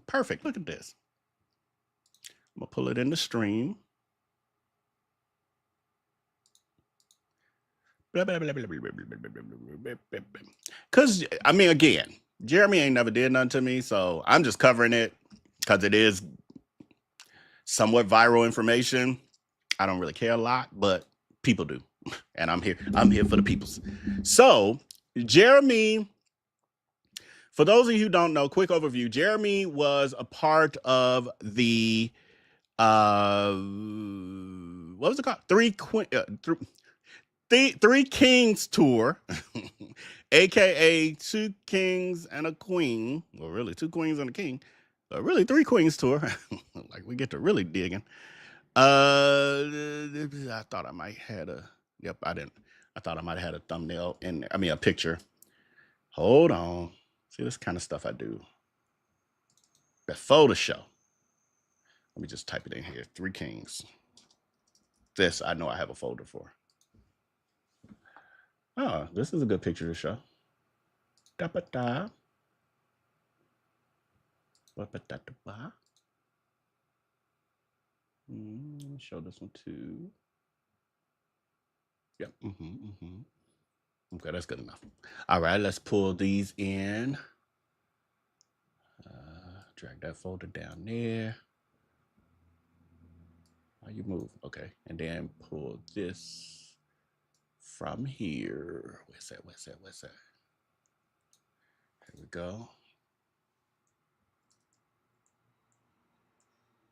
Perfect. Look at this. I'm going to pull it in the stream. Because, I mean, again, Jeremy ain't never did nothing to me, so I'm just covering it because it is somewhat viral information. I don't really care a lot, but people do. And I'm here for the peoples. So, Jeremy, for those of you who don't know, quick overview, Jeremy was a part of the, what was it called? Three Kings tour, aka Two Kings and a Queen. Well, really, two queens and a king. Really, Three Queens tour. Like we get to really digging. I thought I might had a. Yep, I didn't. I thought I might have had a thumbnail in there. I mean, a picture. Hold on. See, this kind of stuff I do before the show. Let me just type it in here. Three Kings. This I know I have a folder for. Oh, this is a good picture to show. Da-ba-da. Ba-ba-da-da-ba. Show this one too. Yep. Okay, that's good enough. All right, let's pull these in. Drag that folder down there. How you move? Okay, and then pull this from here. Where's that? There we go.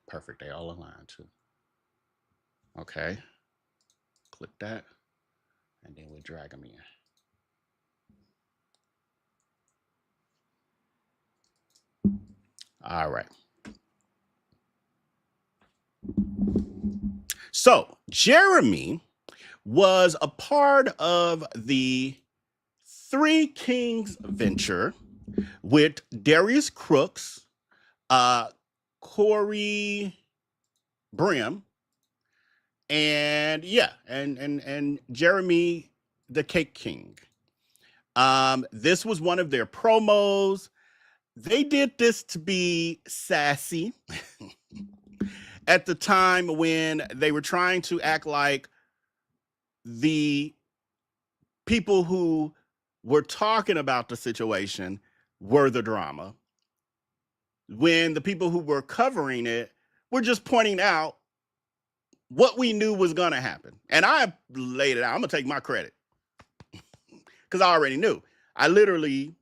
Perfect. They all align too. Okay. Click that. And then we'll drag them in. All right. So, Jeremy was a part of the Three Kings venture with Darius Crooks, Corey Brim, and Jeremy the Cake King. This was one of their promos. They did this to be sassy at the time when they were trying to act like the people who were talking about the situation were the drama, when the people who were covering it were just pointing out what we knew was going to happen. And I laid it out. I'm going to take my credit because I already knew. I literally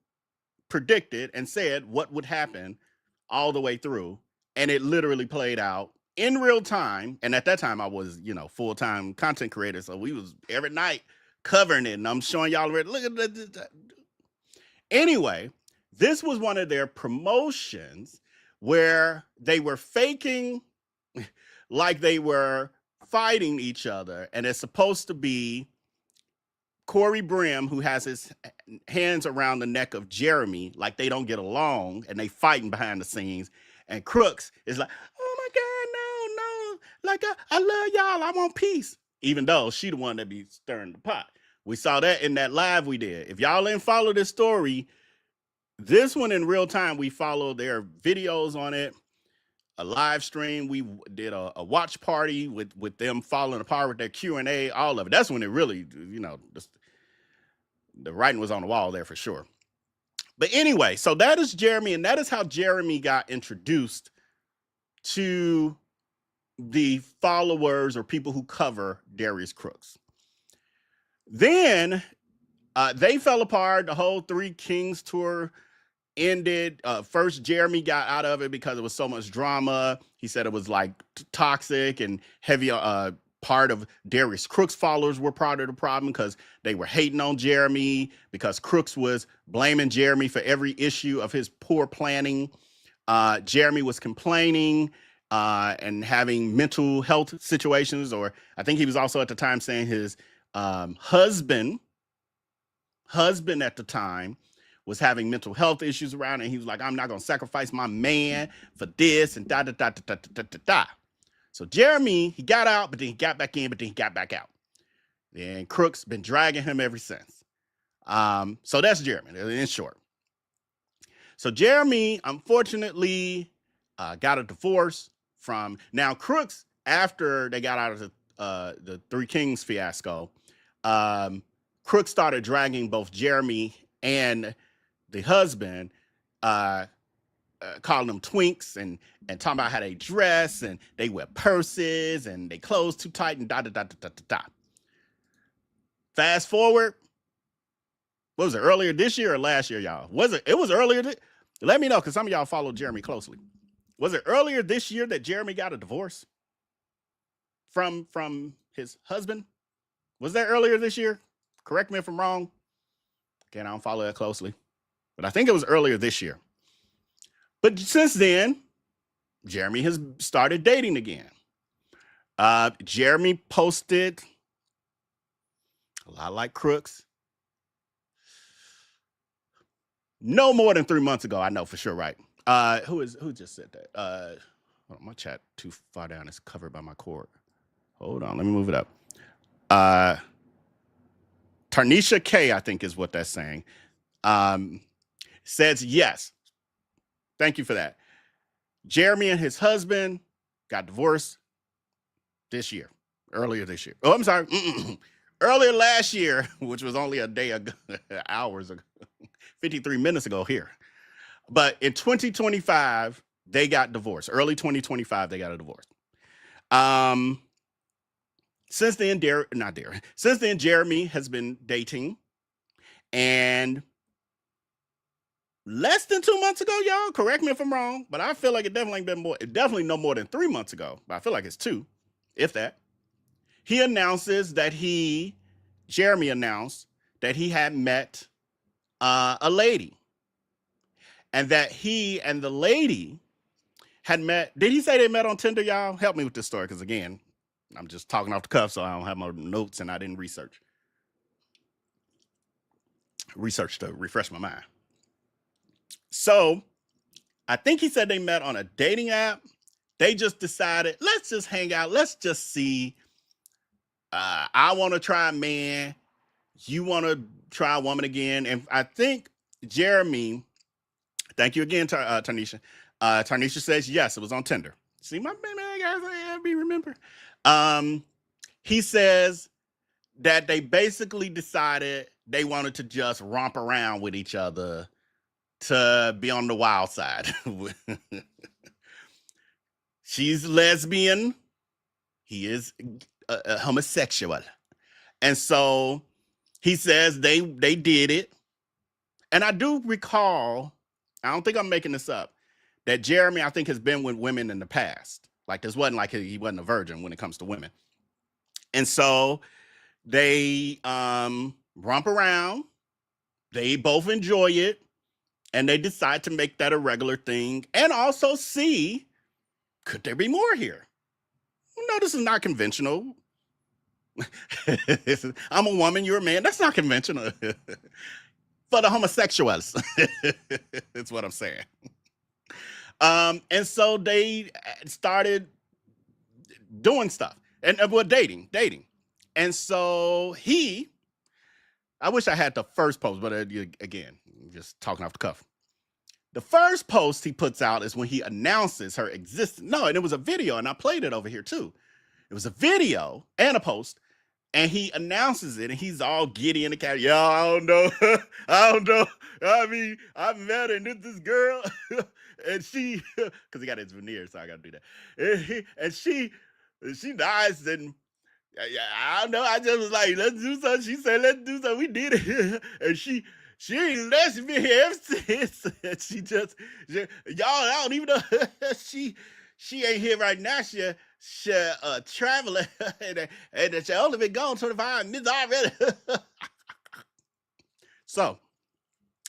predicted and said what would happen all the way through. And it literally played out in real time. And at that time I was, full-time content creator. So we was every night covering it. And I'm showing y'all, look at that. Anyway, this was one of their promotions where they were faking like they were fighting each other. And it's supposed to be Corey Brim, who has his hands around the neck of Jeremy, like they don't get along and they fighting behind the scenes. And Crooks is like, oh my God, no. Like, I love y'all. I want peace. Even though she the one that be stirring the pot. We saw that in that live we did. If y'all didn't follow this story, this one in real time, we followed their videos on it, a live stream. We did a watch party with them falling apart with their Q&A, all of it. That's when it really, the writing was on the wall there for sure. But anyway, so that is Jeremy, and that is how Jeremy got introduced to the followers or people who cover Darius Crooks. Then they fell apart. The whole Three Kings tour ended. First, Jeremy got out of it because it was so much drama. He said it was like toxic and heavy. Part of Darius Crooks' followers were part of the problem because they were hating on Jeremy because Crooks was blaming Jeremy for every issue of his poor planning. Jeremy was complaining and having mental health situations, or I think he was also at the time saying his husband at the time was having mental health issues around, and he was like, I'm not going to sacrifice my man for this and da da da da da da da da. So Jeremy, he got out, but then he got back in, but then he got back out. And Crooks been dragging him ever since. So that's Jeremy, in short. So Jeremy, unfortunately, got a divorce from, now Crooks, after they got out of the Three Kings fiasco, Crooks started dragging both Jeremy and the husband, calling them twinks and talking about how they dress and they wear purses and they clothes too tight and da da da da da da da. Fast forward, what was it, earlier this year or last year, y'all? Was it? It was earlier. Let me know, because some of y'all follow Jeremy closely. Was it earlier this year that Jeremy got a divorce from his husband? Was that earlier this year? Correct me if I'm wrong. Again, I don't follow that closely, but I think it was earlier this year. But since then, Jeremy has started dating again. Jeremy posted a lot like Crooks. No more than 3 months ago, I know for sure, right? Who just said that? Hold on, my chat too far down. It's covered by my cord. Hold on, let me move it up. Tarnisha K, I think is what that's saying. Says yes. Thank you for that. Jeremy and his husband got divorced earlier this year. Oh, I'm sorry. Earlier last year, which was only a day ago, hours ago, 53 minutes ago here. But in 2025, they got divorced. Early 2025, they got a divorce. Since then, Jeremy has been dating, and less than 2 months ago, y'all, correct me if I'm wrong, but I feel like it definitely been more, definitely no more than 3 months ago, but I feel like it's 2, if that. He announces that Jeremy announced that he had met a lady, and that he and the lady had met. Did he say they met on Tinder, y'all? Help me with this story, because again, I'm just talking off the cuff, so I don't have my notes and I didn't research to refresh my mind. So I think he said they met on a dating app. They just decided, let's just hang out. Let's just see. I want to try a man. You want to try a woman again. And I think Jeremy, thank you again, Tarnisha. Tarnisha says, yes, it was on Tinder. See, my man, guys, I remember. He says that they basically decided they wanted to just romp around with each other to be on the wild side. She's lesbian. He is a homosexual. And so he says they did it. And I do recall, I don't think I'm making this up, that Jeremy, I think, has been with women in the past. Like, this wasn't like he wasn't a virgin when it comes to women. And so they romp around. They both enjoy it. And they decide to make that a regular thing and also see, could there be more here? No, this is not conventional. I'm a woman, you're a man. That's not conventional. For the homosexuals. That's what I'm saying. And so they started doing stuff and dating. And so I wish I had the first post, but again, just talking off the cuff. The first post he puts out is when he announces her existence. No, and it was a video, and I played it over here too. It was a video and a post, and he announces it, and he's all giddy in the cat. Yeah, I don't know. I don't know. I mean, I met her, and this girl, and she, because he got his veneer, so I got to do that. And she nice, and I don't know. I just was like, let's do something. She said, let's do something. We did it. And she ain't lesbian ever since. Y'all, I don't even know. she ain't here right now. She traveling, and she only been gone 25 minutes already. So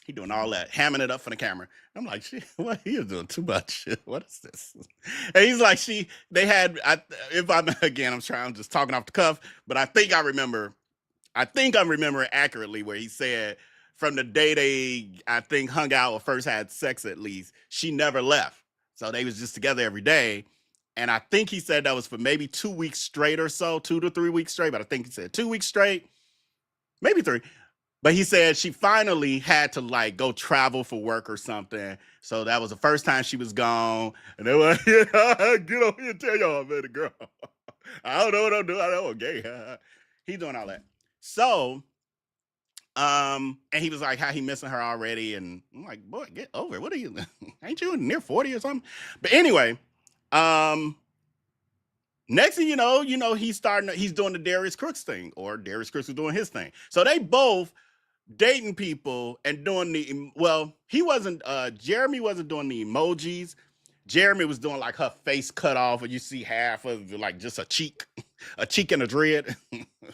he doing all that, hamming it up for the camera. I'm like, shit, what? He is doing too much. What is this? And he's like, I'm just talking off the cuff, but I think I'm remembering accurately where he said from the day they, I think, hung out or first had sex at least, she never left. So they was just together every day. And I think he said that was for maybe 2 weeks straight or so, 2 to 3 weeks straight. But I think he said 2 weeks straight, maybe 3. But he said she finally had to like go travel for work or something. So that was the first time she was gone. And they were like, yeah, get over here and tell y'all, man, the girl. I don't know what I'm doing. I know I'm gay. He's doing all that. So, and he was like, how he missing her already. And I'm like, boy, get over it. What are you, ain't you near 40 or something? But anyway, next thing you know, he's doing the Darius Crooks thing, or Darius Crooks was doing his thing. So they both dating people and doing Jeremy wasn't doing the emojis. Jeremy was doing like her face cut off, and you see half of like just a cheek and a dread,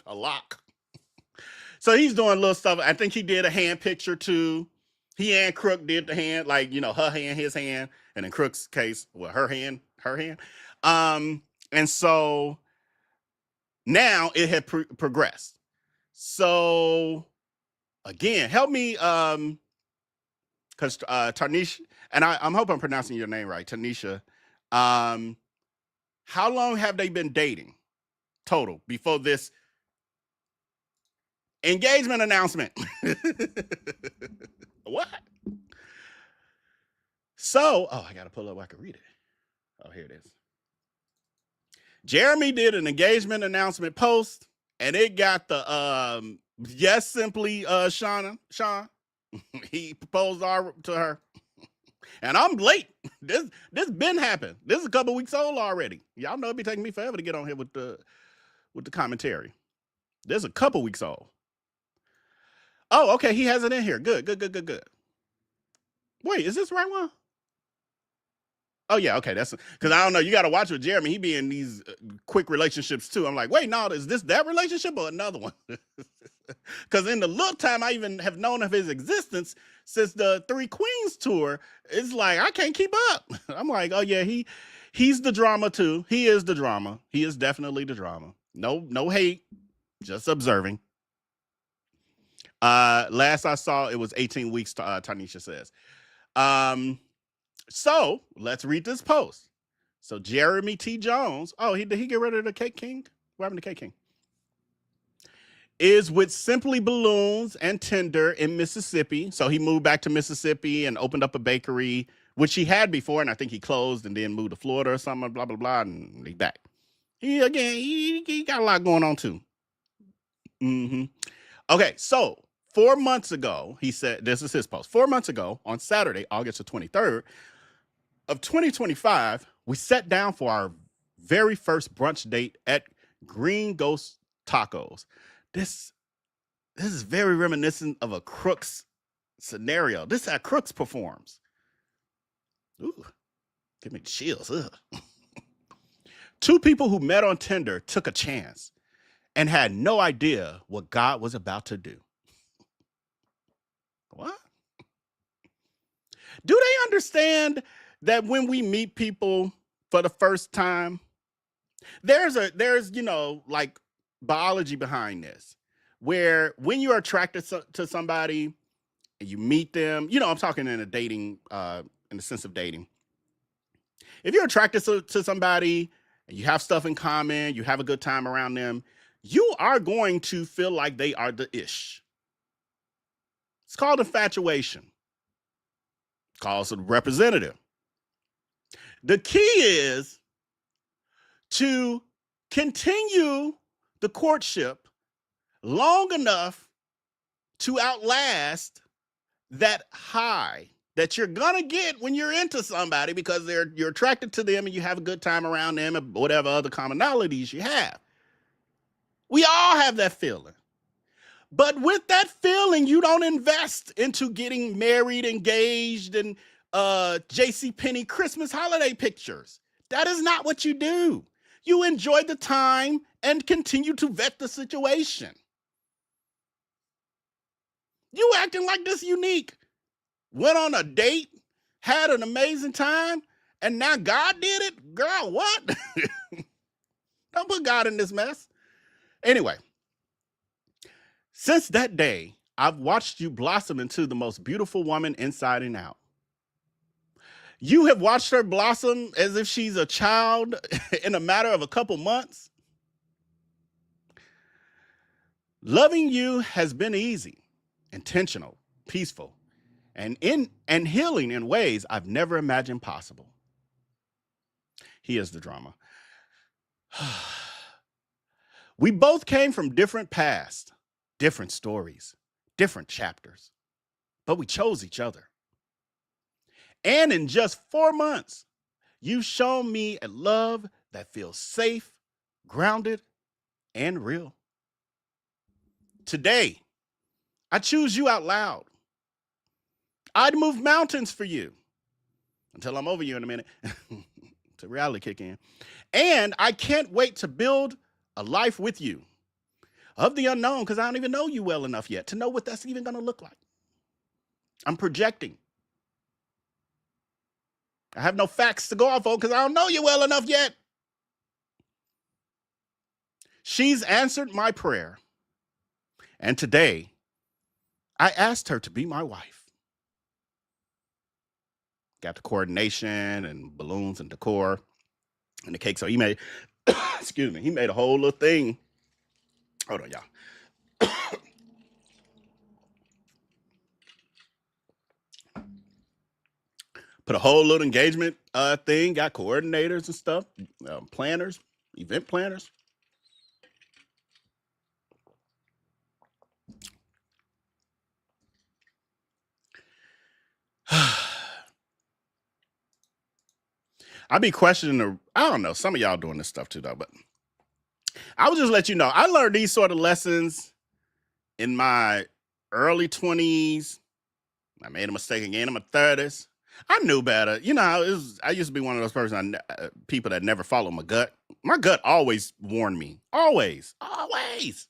a lock. So he's doing little stuff. I think he did a hand picture too. He and Crook did the hand, like, her hand, his hand, and in Crook's case, well, her hand. And so now it had progressed. So again, help me, because Tanisha, and I'm hoping I'm pronouncing your name right, Tanisha. How long have they been dating total before this engagement announcement? What? So, I got to pull up where I can read it. Oh, here it is. Jeremy did an engagement announcement post, and it got the yes, simply Sean. He proposed to her. And I'm late. This been happened. This is a couple weeks old already. Y'all know it'd be taking me forever to get on here with the commentary. This is a couple weeks old. Oh, okay. He has it in here. Good. Wait, is this the right one? Oh, yeah. Okay. That's because I don't know. You got to watch with Jeremy. He be in these quick relationships too. I'm like, wait, no, is this that relationship or another one? Because in the little time I even have known of his existence since the Three Queens tour, it's like I can't keep up. I'm like, oh yeah, he's the drama too. He is the drama. He is definitely the drama. No hate, just observing. Last I saw, it was 18 weeks. Tanisha says. So let's read this post. So Jeremy T. Jones. Oh, did he get rid of the Cake King? What happened to Cake King? Is with Simply Balloons and Tinder in Mississippi. So he moved back to Mississippi and opened up a bakery, which he had before, and I think he closed and then moved to Florida or something, blah, blah, blah, and he's back. He got a lot going on too. Okay, so 4 months ago, he said, this is his post. 4 months ago, on Saturday, August the 23rd of 2025, we sat down for our very first brunch date at Green Ghost Tacos. This is very reminiscent of a Crooks scenario. This is how Crooks performs. Ooh, give me chills. Ugh. Two people who met on Tinder took a chance and had no idea what God was about to do. What? Do they understand that when we meet people for the first time, there's like biology behind this, where when you're attracted to somebody and you meet them, I'm talking in a dating, in the sense of dating. If you're attracted to somebody and you have stuff in common, you have a good time around them, you are going to feel like they are the ish. It's called infatuation. It's called a representative. The key is to continue the courtship long enough to outlast that high that you're gonna get when you're into somebody, because you're attracted to them and you have a good time around them and whatever other commonalities you have. We all have that feeling. But with that feeling, you don't invest into getting married, engaged, and JCPenney Christmas holiday pictures. That is not what you do. You enjoy the time and continue to vet the situation. You acting like this unique. Went on a date, had an amazing time, and now God did it? Girl, what? Don't put God in this mess. Anyway, since that day, I've watched you blossom into the most beautiful woman inside and out. You have watched her blossom as if she's a child in a matter of a couple months. Loving you has been easy, intentional, peaceful, and healing in ways I've never imagined possible. Here's the drama. We both came from different pasts, different stories, different chapters, but we chose each other. And in just 4 months, you've shown me a love that feels safe, grounded, and real. Today, I choose you out loud. I'd move mountains for you until I'm over you in a minute to reality kick in. And I can't wait to build a life with you of the unknown, because I don't even know you well enough yet to know what that's even going to look like. I'm projecting. I have no facts to go off of because I don't know you well enough yet. She's answered my prayer. And today, I asked her to be my wife. Got the coordination and balloons and decor and the cake. So he made, excuse me, he made a whole little thing. Hold on, y'all. Put a whole little engagement thing, got coordinators and stuff, planners, event planners. I be questioning I don't know, some of y'all doing this stuff too, though, but I would just let you know, I learned these sort of lessons in my early 20s. I made a mistake again in my 30s. I knew better. You know, I used to be one of those people that never follow my gut. My gut always warned me. Always. Always.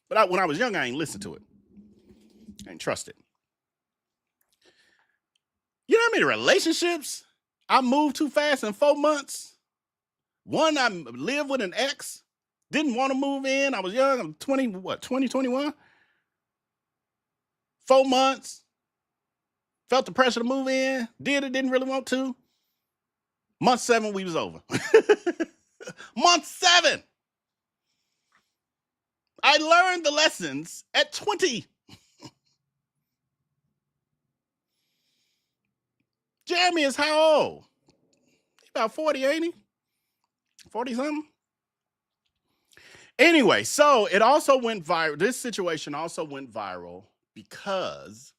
But when I was young, I ain't listened to it. I ain't trust it. You know how many relationships I moved too fast in 4 months? One, I lived with an ex. Didn't want to move in. I was young. I'm 21? 4 months. Felt the pressure to move in. Didn't really want to. Month 7, we was over. Month 7. I learned the lessons at 20. Jeremy is how old? He's about 40, ain't he? 40 something? Anyway, so it also went viral. This situation also went viral because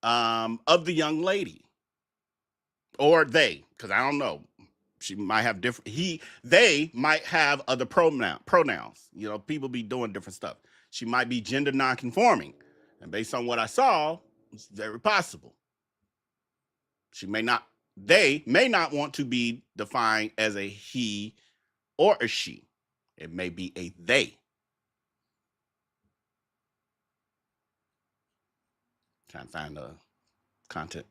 of the young lady. Or they, because I don't know. She might have different, they might have other pronouns. You know, people be doing different stuff. She might be gender nonconforming. And based on what I saw, it's very possible. They may not want to be defined as a he or a she. It may be a they. Trying to find the content.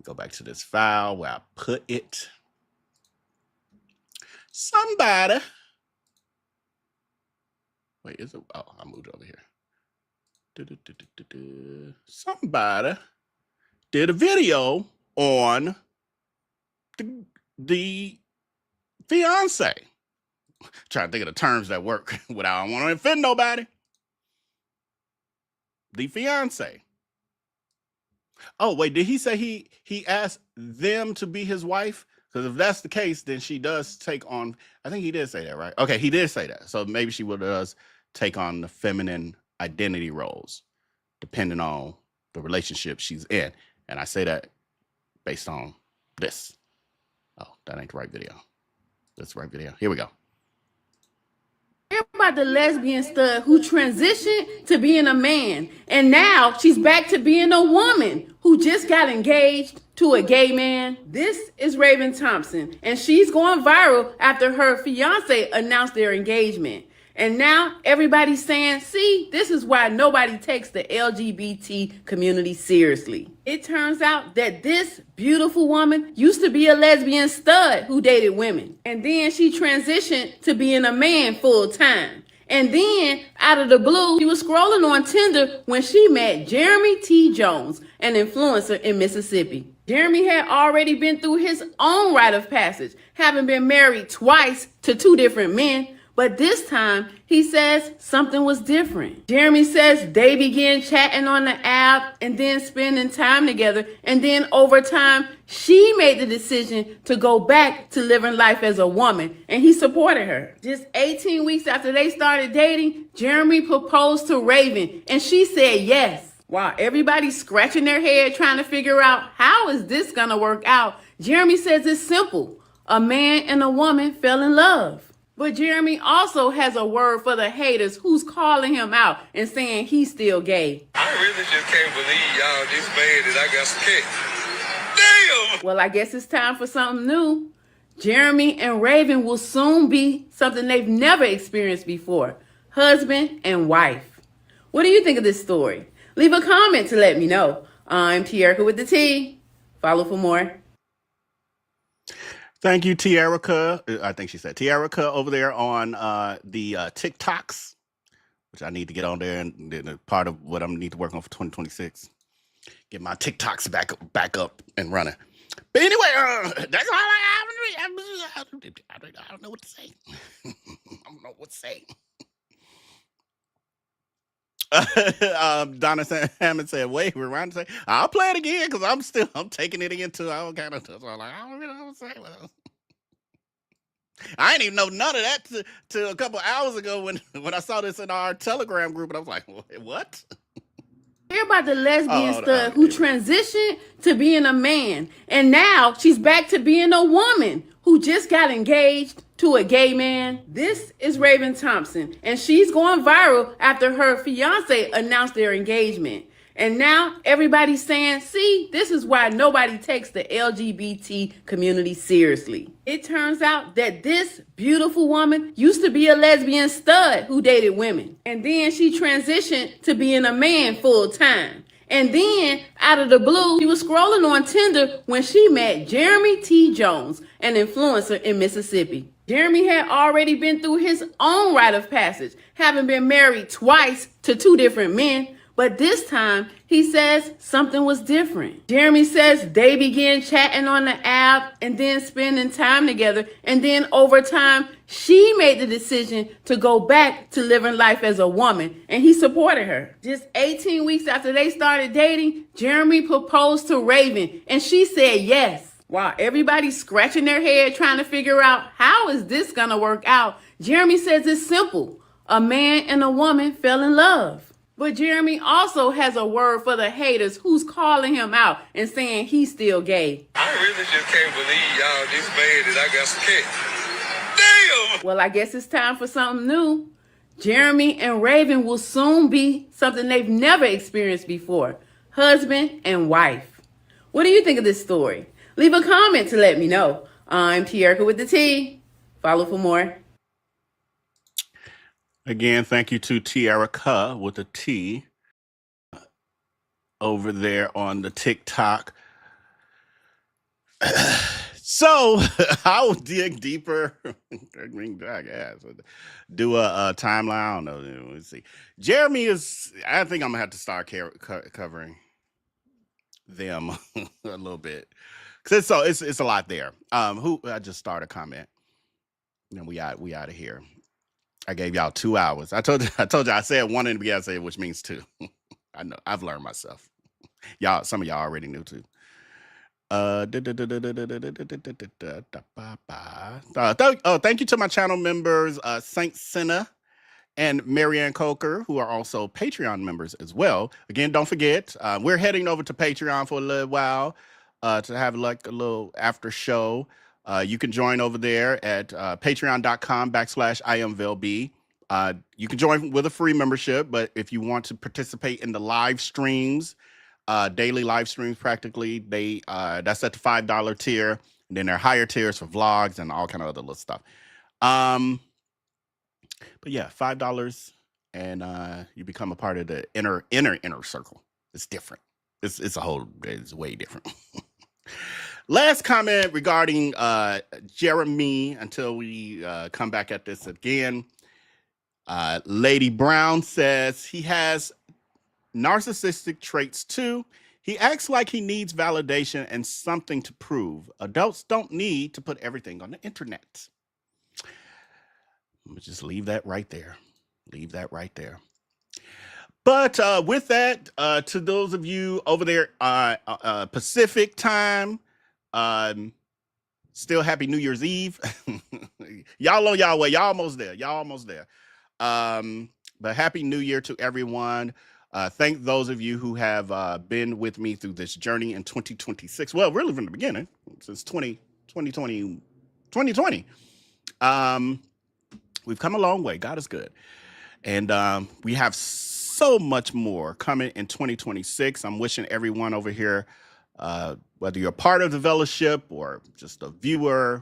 Go back to this file where I put it. Somebody. Wait, is it? Oh, I moved over here. Somebody did a video on the fiance. Trying to think of the terms that work without, I don't want to offend nobody. The fiance. Oh, wait, did he say he asked them to be his wife? Because if that's the case, then she does take on, I think he did say that, right? Okay, he did say that. So maybe she does take on the feminine identity roles, depending on the relationship she's in. And I say that based on this. Oh, that ain't the right video. That's the right video. Here we go. Everybody about the lesbian stud who transitioned to being a man, and now she's back to being a woman who just got engaged to a gay man. This is Raven Thompson, and she's going viral after her fiance announced their engagement. And now everybody's saying, see, this is why nobody takes the LGBT community seriously. It turns out that this beautiful woman used to be a lesbian stud who dated women. And then she transitioned to being a man full time. And then, out of the blue, she was scrolling on Tinder when she met Jeremy T. Jones, an influencer in Mississippi. Jeremy had already been through his own rite of passage, having been married twice to 2 different men. But this time, he says something was different. Jeremy says they began chatting on the app and then spending time together. And then over time, she made the decision to go back to living life as a woman. And he supported her. Just 18 weeks after they started dating, Jeremy proposed to Raven. And she said yes. While everybody's scratching their head trying to figure out how is this going to work out, Jeremy says it's simple. A man and a woman fell in love. But Jeremy also has a word for the haters who's calling him out and saying he's still gay. I really just can't believe y'all this bad that I got some cake. Damn! Well, I guess it's time for something new. Jeremy and Raven will soon be something they've never experienced before. Husband and wife. What do you think of this story? Leave a comment to let me know. I'm Tierica with the T. Follow for more. Thank you, Tierica. I think she said Tierica over there on the TikToks, which I need to get on there, and part of what I need to work on for 2026. Get my TikToks back up and running. But anyway, that's all I have. I don't know what to say. I don't know what to say. Donna Hammond said, wait, rewind to say, I'll play it again because I'm taking it into all kind of stuff. So I'm like, I don't really know what to say. Well, I didn't even know none of that to a couple hours ago when I saw this in our Telegram group, and I was like, what? Hear about the lesbian stud who transitioned to being a man, and now she's back to being a woman who just got engaged to a gay man. This is Raven Thompson, and she's going viral after her fiance announced their engagement. And now everybody's saying, see, this is why nobody takes the LGBT community seriously. It turns out that this beautiful woman used to be a lesbian stud who dated women. And then she transitioned to being a man full time. And then, out of the blue, she was scrolling on Tinder when she met Jeremy T. Jones, an influencer in Mississippi. Jeremy had already been through his own rite of passage, having been married twice to 2 different men. But this time, he says something was different. Jeremy says they began chatting on the app and then spending time together. And then over time, she made the decision to go back to living life as a woman. And he supported her. Just 18 weeks after they started dating, Jeremy proposed to Raven. And she said yes. While everybody's scratching their head trying to figure out how is this going to work out, Jeremy says it's simple. A man and a woman fell in love. But Jeremy also has a word for the haters who's calling him out and saying he's still gay. I really just can't believe y'all this bad that I got some cake. Damn! Well, I guess it's time for something new. Jeremy and Raven will soon be something they've never experienced before. Husband and wife. What do you think of this story? Leave a comment to let me know. I'm Tierica with the T. Follow for more. Again, thank you to Tierica with a T over there on the TikTok. So I'll dig deeper. Do a timeline. I don't know. Let's see. Jeremy is. I think I'm gonna have to start covering them a little bit because it's a lot there. Who I just started a comment, and we out of here. I gave y'all 2 hours. I told you I said 1 in the beginning, I said, which means 2. I know I've learned myself. Some of y'all already knew too. Thank you to my channel members, Saint Senna and Marianne Coker, who are also Patreon members as well. Again, don't forget, we're heading over to Patreon for a little while to have like a little after show. You can join over there at patreon.com/IamVelB. You can join with a free membership, but if you want to participate in the live streams, daily live streams practically, that's at the $5 tier. And then there are higher tiers for vlogs and all kind of other little stuff. But yeah, $5 and you become a part of the inner circle. It's different. It's way different. Last comment regarding Jeremy until we come back at this again. Lady Brown says he has narcissistic traits too. He acts like he needs validation and something to prove. Adults don't need to put everything on the internet. Just leave that right there. Leave that right there. But with that, to those of you over there, Pacific time, still happy New Year's Eve. Y'all on y'all way. Y'all almost there. But happy New Year to everyone. Thank those of you who have been with me through this journey in 2026. Well, really from the beginning, since 2020. We've come a long way. God is good. And we have so much more coming in 2026. I'm wishing everyone over here, whether you're a part of the fellowship or just a viewer,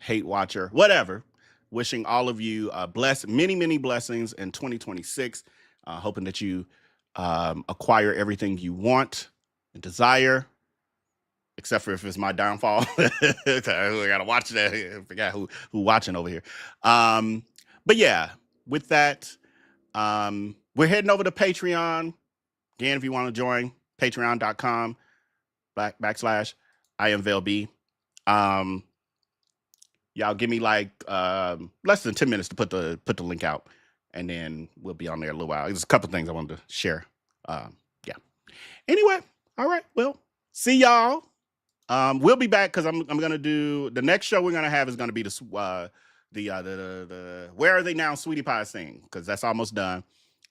hate watcher, whatever, wishing all of you many, many blessings in 2026. Hoping that you acquire everything you want and desire, except for if it's my downfall. I gotta watch that. I forgot who watching over here. But yeah, with that, we're heading over to Patreon. Again, if you want to join, patreon.com/IamValeB. Y'all give me like less than 10 minutes to put the link out, and then we'll be on there a little while. There's a couple things I wanted to share. Yeah. Anyway, all right. Well, see y'all. We'll be back because I'm gonna do the next show we're gonna have is gonna be the Where Are They Now Sweetie Pie thing, because that's almost done.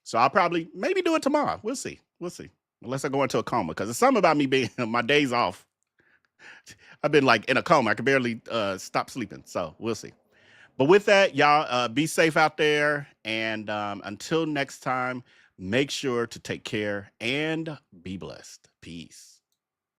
So I'll maybe do it tomorrow. We'll see. Unless I go into a coma, because it's something about me being my days off. I've been like in a coma. I can barely stop sleeping. So we'll see. But with that, y'all be safe out there. And until next time, make sure to take care and be blessed. Peace.